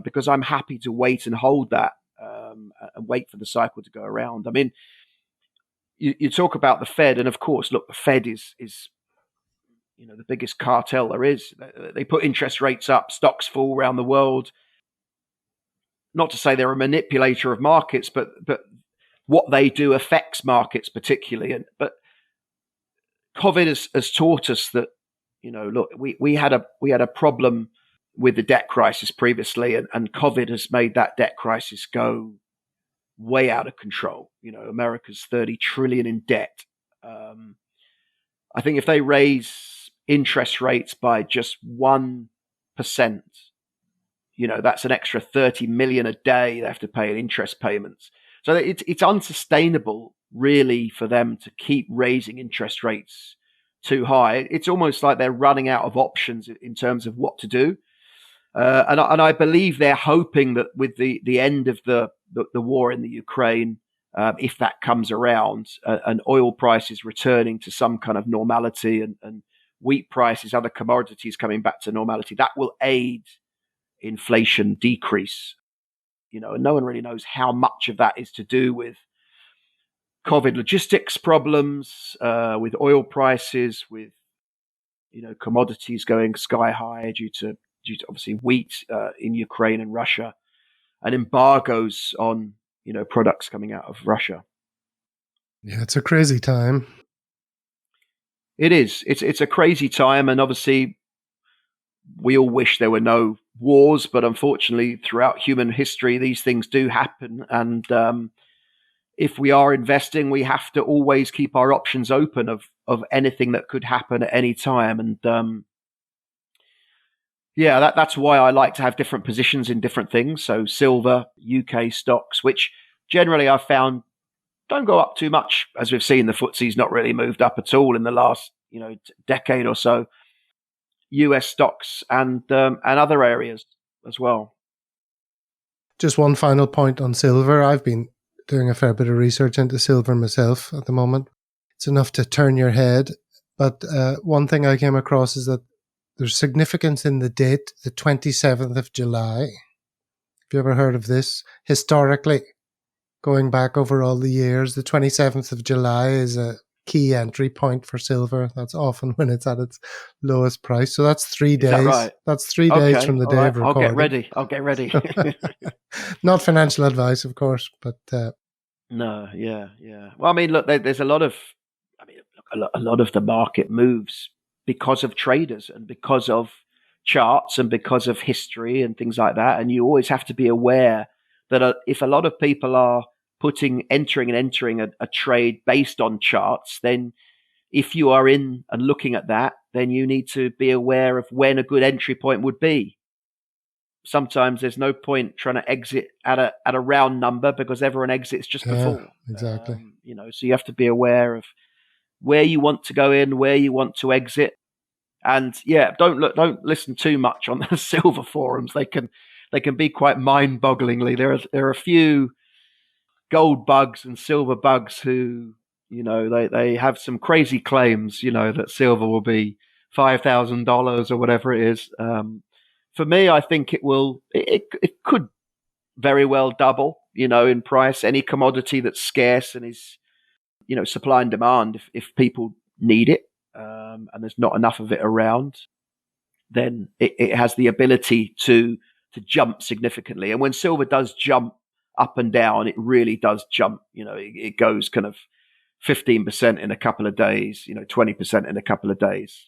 because I'm happy to wait and hold that and wait for the cycle to go around. I mean, you talk about the Fed, and of course, look, the Fed is the biggest cartel there is. They put interest rates up, stocks fall around the world. Not to say they're a manipulator of markets, but what they do affects markets particularly. But COVID has taught us that, look, we had a problem with the debt crisis previously, and COVID has made that debt crisis go way out of control. America's 30 trillion in debt. I think if they raise interest rates by just 1%, that's an extra 30 million a day they have to pay in interest payments. So it's unsustainable, really, for them to keep raising interest rates too high. It's almost like they're running out of options in terms of what to do. And I believe they're hoping that with the end of the war in the Ukraine, if that comes around, and oil prices returning to some kind of normality, and wheat prices, other commodities coming back to normality, that will aid inflation decrease. And no one really knows how much of that is to do with COVID logistics problems, with oil prices, with commodities going sky high due to obviously wheat in Ukraine and Russia, and embargoes on products coming out of Russia. Yeah, it's a crazy time. It is. It's a crazy time, and obviously we all wish there were no wars, but unfortunately throughout human history these things do happen, and if we are investing, we have to always keep our options open of anything that could happen at any time. And that's why I like to have different positions in different things. So silver, UK stocks, which generally I've found don't go up too much. As we've seen, the FTSE's not really moved up at all in the last decade or so. US stocks and other areas as well. Just one final point on silver. I've been doing a fair bit of research into silver myself at the moment. It's enough to turn your head. But one thing I came across is that there's significance in the date, the 27th of July. Have you ever heard of this? Historically, going back over all the years, the 27th of July is a key entry point for silver. That's often when it's at its lowest price. So that's 3 days. Is that right? That's 3 days from the day of recording. I'll get ready. Not financial advice, of course, but no, yeah. Well, I mean, look, there's a lot of the market moves because of traders and because of charts and because of history and things like that. And you always have to be aware that if a lot of people are entering a trade based on charts, then if you are in and looking at that, then you need to be aware of when a good entry point would be. sometimes there's no point trying to exit at a round number because everyone exits just before. Exactly. So you have to be aware of where you want to go in, where you want to exit. And don't listen too much on the silver forums. They can be quite mind-bogglingly. There are a few gold bugs and silver bugs who, they have some crazy claims, that silver will be $5,000 or whatever it is. For me, I think it could very well double, in price. Any commodity that's scarce and is, supply and demand, if people need it, and there's not enough of it around, then it has the ability to jump significantly. And when silver does jump up and down, it really does jump. It goes kind of 15% in a couple of days, 20% in a couple of days.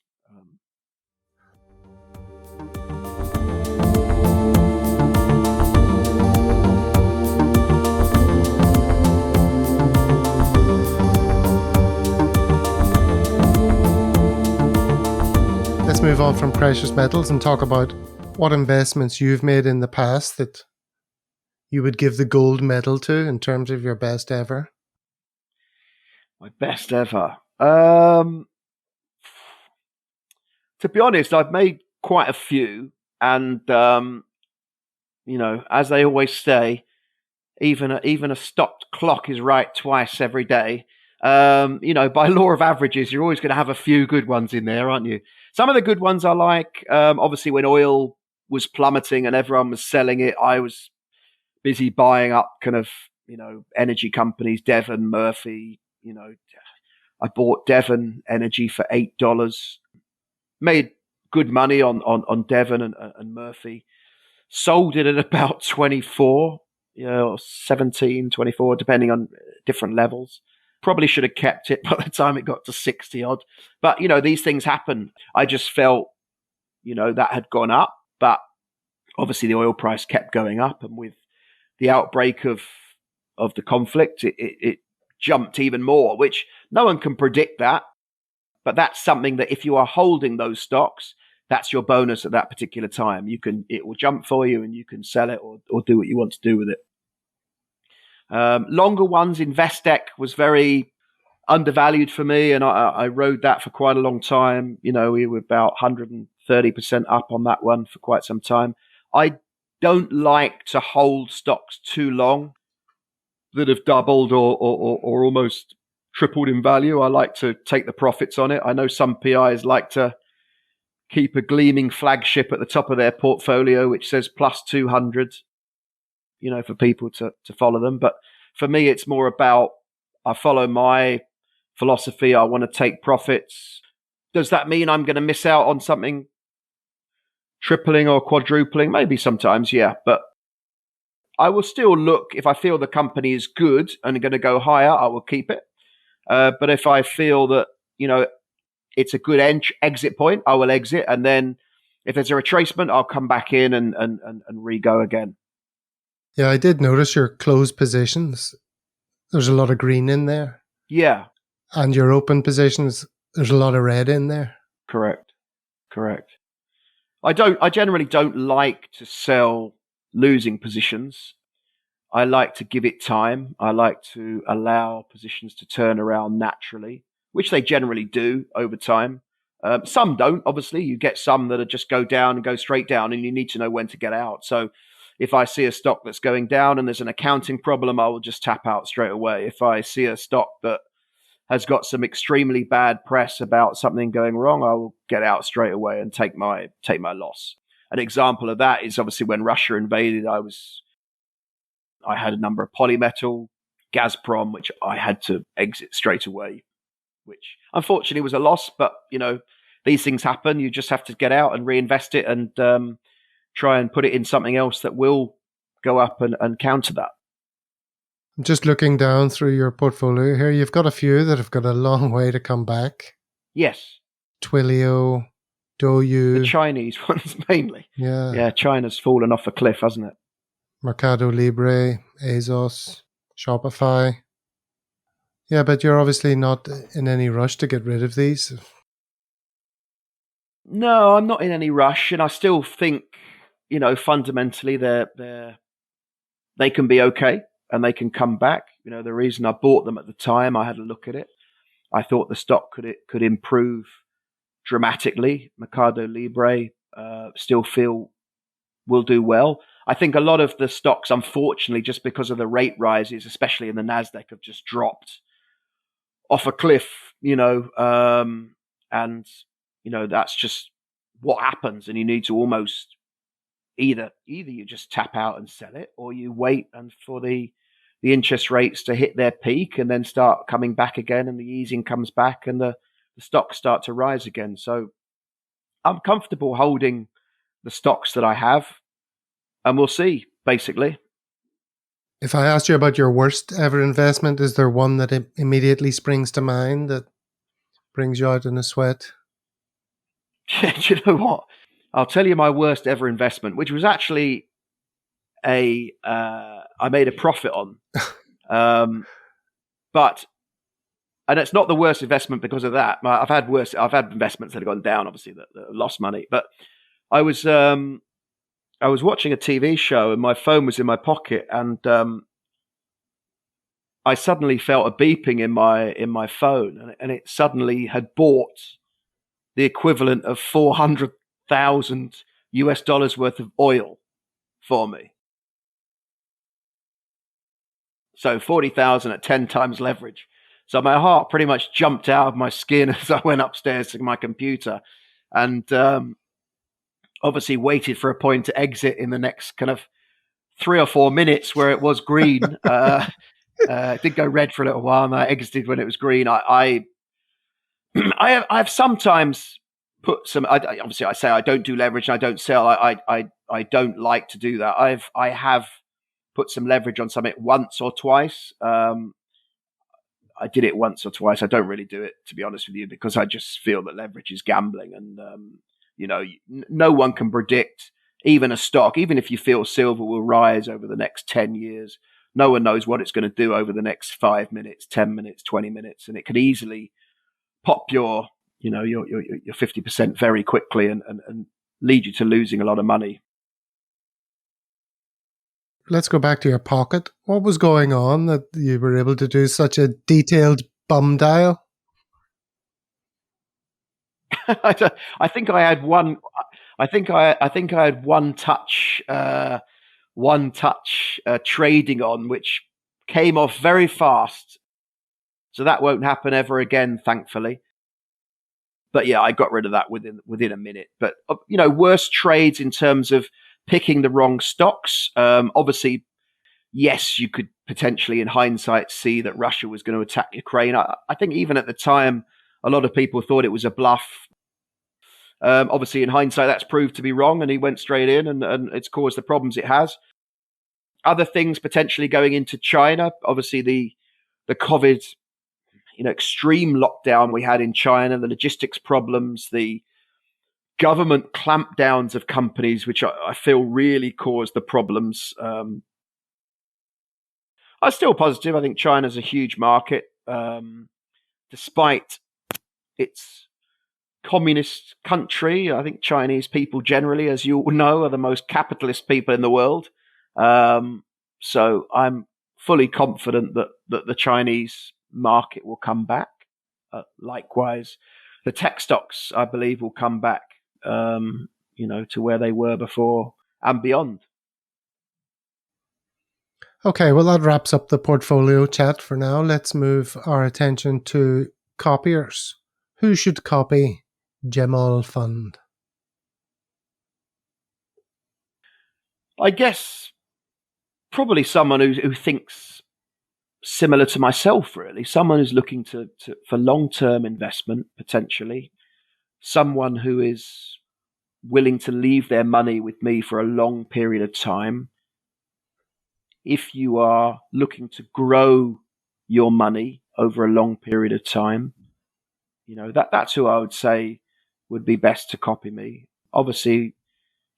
Let's move on from precious metals and talk about what investments you've made in the past that you would give the gold medal to in terms of your best ever. My best ever. To be honest, I've made quite a few, and as they always say, even a stopped clock is right twice every day. By law of averages, you're always going to have a few good ones in there, aren't you? Some of the good ones I like, obviously when oil was plummeting and everyone was selling it, I was busy buying up kind of, energy companies, Devon, Murphy. I bought Devon Energy for $8, made good money on Devon and Murphy, sold it at about 24, or 17, 24, depending on different levels. Probably should have kept it by the time it got to 60 odd. But, these things happen. I just felt, that had gone up. But obviously the oil price kept going up. And with the outbreak of the conflict, it jumped even more, which no one can predict that. But that's something that if you are holding those stocks, that's your bonus at that particular time. It will jump for you and you can sell it or do what you want to do with it. Longer ones, Investec was very undervalued for me, and I rode that for quite a long time. We were about 130% up on that one for quite some time. I don't like to hold stocks too long that have doubled or almost tripled in value. I like to take the profits on it. I know some PIs like to keep a gleaming flagship at the top of their portfolio, which says plus 200. For people to follow them. But for me, it's more about, I follow my philosophy. I want to take profits. Does that mean I'm going to miss out on something tripling or quadrupling? Maybe sometimes, yeah. But I will still look. If I feel the company is good and going to go higher, I will keep it. But if I feel that, it's a good exit point, I will exit. And then if there's a retracement, I'll come back in and re-go again. Yeah, I did notice your closed positions. There's a lot of green in there. Yeah. And your open positions, there's a lot of red in there. Correct. I generally don't like to sell losing positions. I like to give it time. I like to allow positions to turn around naturally, which they generally do over time. Some don't, obviously. You get some that just go down and go straight down, and you need to know when to get out. So if I see a stock that's going down and there's an accounting problem, I will just tap out straight away. If I see a stock that has got some extremely bad press about something going wrong, I will get out straight away and take my loss. An example of that is obviously when Russia invaded, I had a number of Polymetal, Gazprom, which I had to exit straight away, which unfortunately was a loss. But, these things happen. You just have to get out and reinvest it and try and put it in something else that will go up and counter that. I'm just looking down through your portfolio here. You've got a few that have got a long way to come back. Yes. Twilio, Douyu. The Chinese ones mainly. Yeah. Yeah, China's fallen off a cliff, hasn't it? Mercado Libre, Azos, Shopify. Yeah, but you're obviously not in any rush to get rid of these. No, I'm not in any rush, and I still think, fundamentally they can be okay and they can come back. The reason I bought them at the time, I had a look at it. I thought the stock could improve dramatically. Mercado Libre still feel will do well. I think a lot of the stocks, unfortunately, just because of the rate rises, especially in the Nasdaq, have just dropped off a cliff. And that's just what happens. And you need to almost either you just tap out and sell it, or you wait and for the interest rates to hit their peak and then start coming back again, and the easing comes back and the stocks start to rise again. So I'm comfortable holding the stocks that I have, and we'll see, basically. If I asked you about your worst ever investment, is there one that immediately springs to mind that brings you out in a sweat? Do you know what? I'll tell you my worst ever investment, which was actually I made a profit on. But it's not the worst investment because of that. I've had investments that have gone down, obviously, that lost money. But I was watching a TV show and my phone was in my pocket, and I suddenly felt a beeping in my phone, and it suddenly had bought the equivalent of $400,000 worth of oil for me. So 40,000 at 10 times leverage. So my heart pretty much jumped out of my skin as I went upstairs to my computer, and obviously waited for a point to exit in the next kind of 3 or 4 minutes where it was green. It did go red for a little while, and I exited when it was green. I've sometimes put some. Obviously, I say I don't do leverage and I don't sell. I don't like to do that. I have put some leverage on something once or twice. I did it once or twice. I don't really do it, to be honest with you, because I just feel that leverage is gambling, and no one can predict even a stock. Even if you feel silver will rise over the next 10 years, no one knows what it's going to do over the next 5 minutes, 10 minutes, 20 minutes, and it could easily pop your 50% very quickly and lead you to losing a lot of money. Let's go back to your pocket. What was going on that you were able to do such a detailed bum dial? I think I had one. I think I had one touch trading on, which came off very fast. So that won't happen ever again, thankfully. But yeah, I got rid of that within a minute. But worst trades in terms of picking the wrong stocks. Obviously, yes, you could potentially, in hindsight, see that Russia was going to attack Ukraine. I think even at the time, a lot of people thought it was a bluff. Obviously, in hindsight, that's proved to be wrong, and he went straight in, and it's caused the problems it has. Other things potentially going into China. Obviously, the COVID, extreme lockdown we had in China, the logistics problems, the government clampdowns of companies, which I feel really caused the problems. I'm still positive. I think China's a huge market, despite its communist country. I think Chinese people generally, as you all know, are the most capitalist people in the world. So I'm fully confident that the Chinese market will come back. Likewise, the tech stocks, I believe, will come back, to where they were before and beyond. Okay, well, that wraps up the portfolio chat for now. Let's move our attention to copiers. Who should copy GEMOLFund? I guess probably someone who thinks similar to myself, really. Someone who's looking for long-term investment, potentially. Someone who is willing to leave their money with me for a long period of time. If you are looking to grow your money over a long period of time, that's who I would say would be best to copy me. Obviously,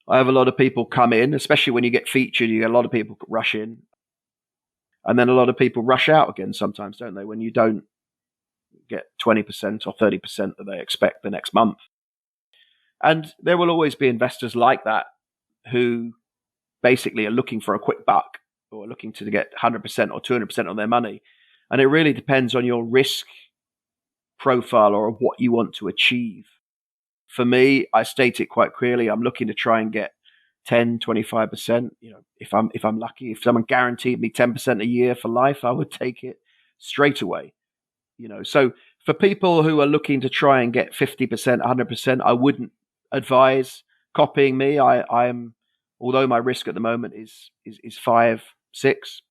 I have a lot of people come in, especially when you get featured, you get a lot of people rush in. And then a lot of people rush out again sometimes, don't they, when you don't get 20% or 30% that they expect the next month. And there will always be investors like that. who basically are looking for a quick buck or looking to get 100% or 200% on their money. And it really depends on your risk profile or what you want to achieve. For me, I state it quite clearly. I'm looking to try and get 10, 25%. If I'm lucky, if someone guaranteed me 10% a year for life, I would take it straight away. So for people who are looking to try and get 50%, 100%, I wouldn't advise copying me. I'm although my risk at the moment is 5, 6,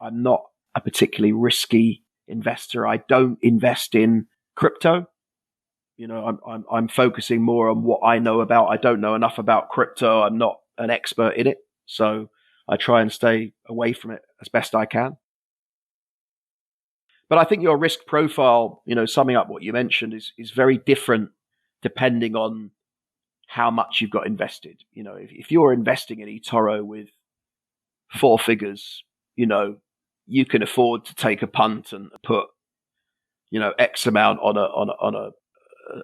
I'm not a particularly risky investor. I don't invest in crypto. I'm focusing more on what I know about. I don't know enough about crypto. I'm not an expert in it. So I try and stay away from it as best I can. But I think your risk profile, summing up what you mentioned, is very different depending on how much you've got invested. If you're investing in eToro with 4 figures, you can afford to take a punt and put, X amount on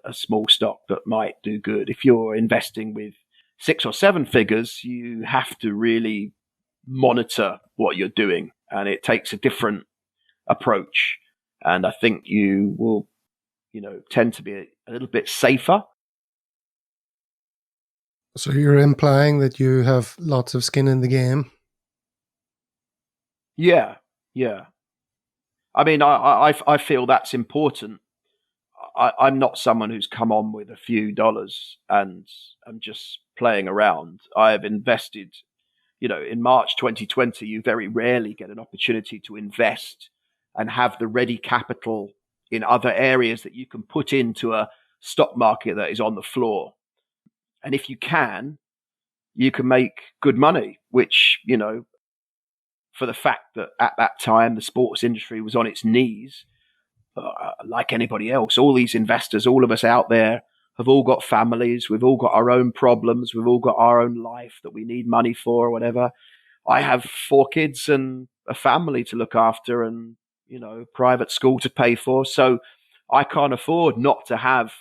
a small stock that might do good. If you're investing with 6 or 7 figures, you have to really monitor what you're doing, and it takes a different approach. And I think you will, tend to be a little bit safer. So you're implying that you have lots of skin in the game? Yeah. I mean, I feel that's important. I'm not someone who's come on with a few dollars and I'm just playing around. I have invested, in March 2020, you very rarely get an opportunity to invest and have the ready capital in other areas that you can put into a stock market that is on the floor. And if you can make good money, which, for the fact that at that time the sports industry was on its knees, like anybody else, all these investors, all of us out there have all got families. We've all got our own problems. We've all got our own life that we need money for or whatever. I have 4 kids and a family to look after and, private school to pay for. So I can't afford not to have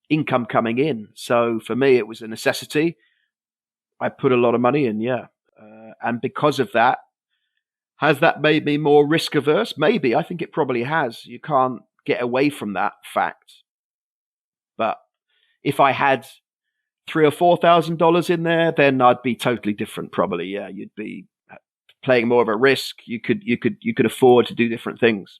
income coming in. So for me, it was a necessity. I put a lot of money in, and because of that, has that made me more risk averse? Maybe. I think it probably has. You can't get away from that fact. But if I had $3,000 or $4,000 in there, then I'd be totally different. Probably, yeah. You'd be playing more of a risk. You could afford to do different things.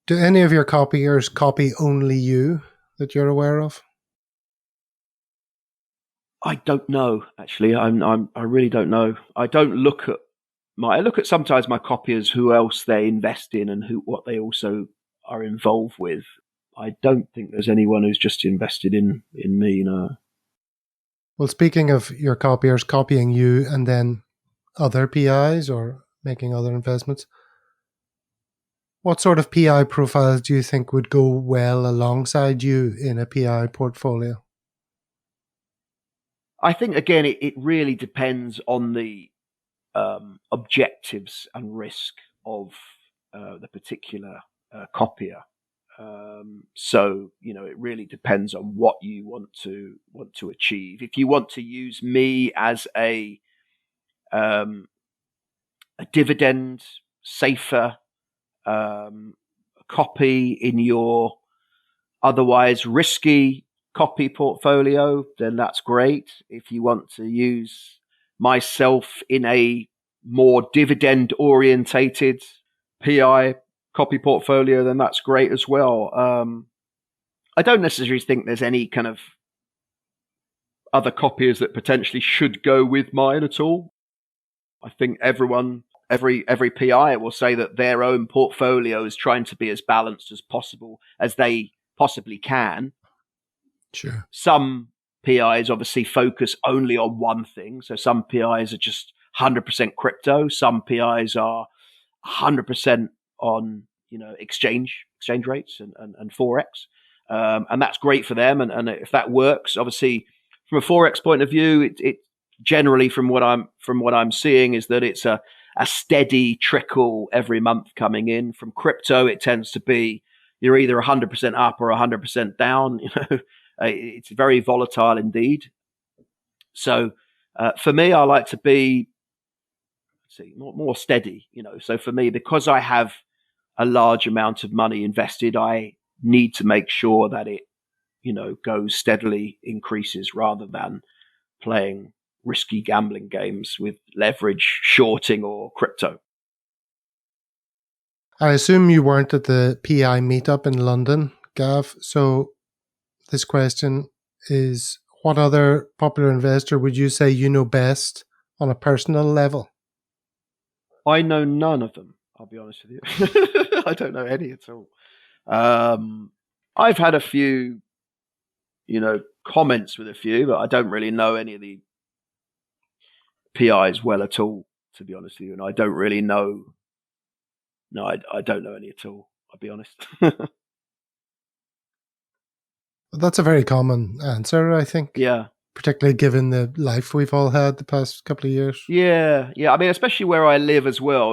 Do any of your copiers copy only you that you're aware of? I don't know, actually. I really don't know. I look at sometimes my copiers, who else they invest in and what they also are involved with. I don't think there's anyone who's just invested in me, no. Well, speaking of your copiers copying you and then other PIs or making other investments, what sort of PI profiles do you think would go well alongside you in a PI portfolio? I think, again, it really depends on the objectives and risk of the particular copier. So, it really depends on what you want to achieve. If you want to use me as a dividend safer copy in your otherwise risky copy portfolio, then that's great. If you want to use myself in a more dividend orientated PI copy portfolio, then that's great as well. I don't necessarily think there's any kind of other copiers that potentially should go with mine at all. I think every PI will say that their own portfolio is trying to be as balanced as possible as they possibly can. Sure. Some PIs obviously focus only on one thing. So some PIs are just 100% crypto. Some PIs are 100% on, exchange rates and Forex. And that's great for them. And if that works, obviously from a Forex point of view, it generally from what I'm seeing is that it's a steady trickle every month coming in. From crypto, it tends to be you're either 100% up or 100% down, It's very volatile indeed. So for me, I like to be more steady, So for me, because I have a large amount of money invested, I need to make sure that it, goes steadily, increases, rather than playing risky gambling games with leverage, shorting, or crypto. I assume you weren't at the PI meetup in London, Gav. So this question is, what other popular investor would you say you know best on a personal level? I know none of them, I'll be honest with you. I don't know any at all. I've had a few, comments with a few, but I don't really know any of the PIs well at all, to be honest with you. And I don't really know. No, I don't know any at all, I'll be honest. That's a very common answer, I think. Yeah. Particularly given the life we've all had the past couple of years. Yeah. I mean, especially where I live as well.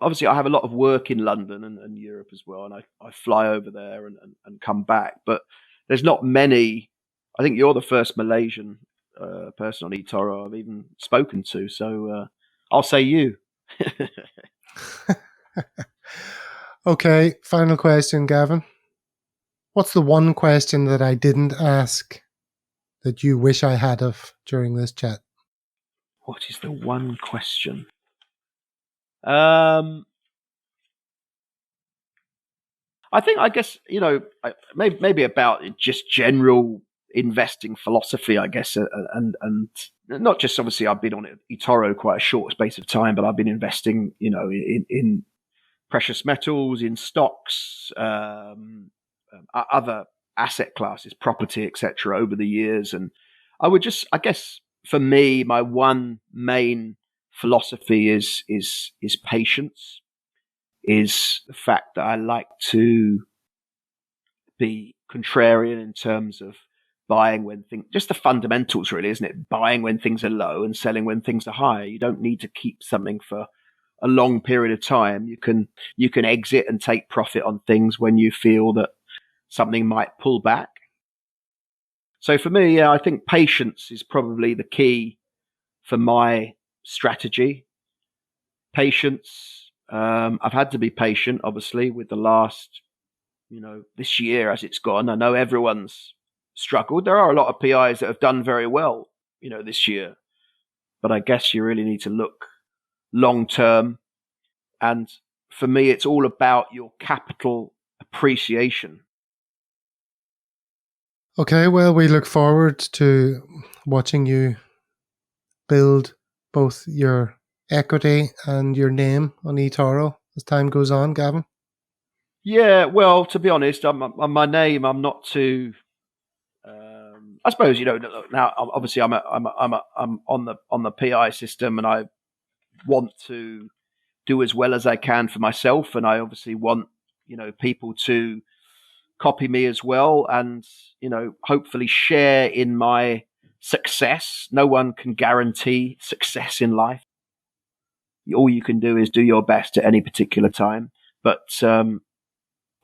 Obviously I have a lot of work in London and Europe as well. And I fly over there and come back. But there's not many. I think you're the first Malaysian person on eToro I've even spoken to. So I'll say you. Okay, final question, Gavin. What's the one question that I didn't ask that you wish I had of during this chat? What is the one question? I guess, maybe about just general investing philosophy, I guess, and not just, obviously I've been on eToro quite a short space of time, but I've been investing, in precious metals, in stocks, other asset classes, property, etc. over the years. And I guess for me, my one main philosophy is patience, is the fact that I like to be contrarian in terms of buying when just the fundamentals really, isn't it? Buying when things are low and selling when things are high. You don't need to keep something for a long period of time. You can exit and take profit on things when you feel that something might pull back. So for me, I think patience is probably the key for my strategy. Patience. I've had to be patient, obviously, with the last, this year as it's gone. I know everyone's struggled. There are a lot of PIs that have done very well, this year. But I guess you really need to look long term. And for me, it's all about your capital appreciation. Okay, well, we look forward to watching you build both your equity and your name on eToro as time goes on, Gavin. Yeah, well, to be honest, on my name, I'm not too. I suppose now. Obviously, I'm on the PI system, and I want to do as well as I can for myself, and I obviously want people to copy me as well, and hopefully share in my success. No one can guarantee success in life. All you can do is do your best at any particular time. But I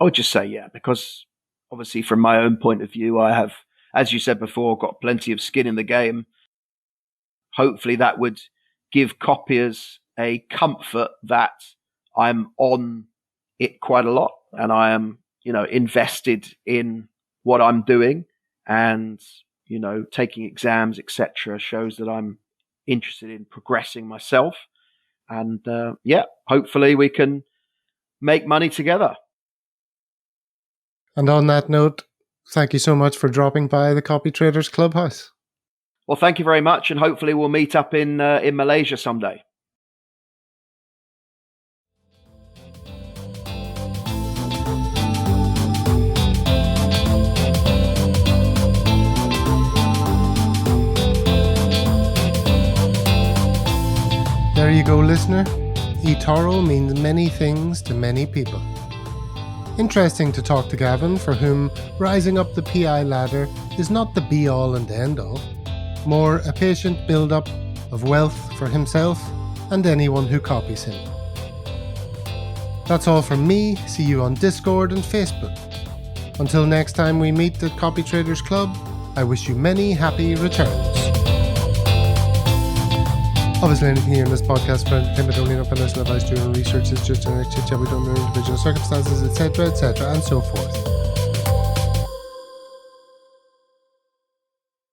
would just say, because obviously from my own point of view, I have, as you said before, got plenty of skin in the game. Hopefully that would give copiers a comfort that I'm on it quite a lot, and I am invested in what I'm doing, and, taking exams, etc., shows that I'm interested in progressing myself. And, hopefully we can make money together. And on that note, thank you so much for dropping by the Copytraders Clubhouse. Well, thank you very much, and hopefully we'll meet up in Malaysia someday. There you go, listener. eToro means many things to many people. Interesting to talk to Gavin, for whom rising up the PI ladder is not the be-all and end-all, more a patient build-up of wealth for himself and anyone who copies him. That's all from me. See you on Discord and Facebook. Until next time we meet at Copytraders Club, I wish you many happy returns. Obviously, anything here in this podcast for entertainment only, not financial advice, doing research is just generic chit-chat. We don't know individual circumstances, etc., and so forth.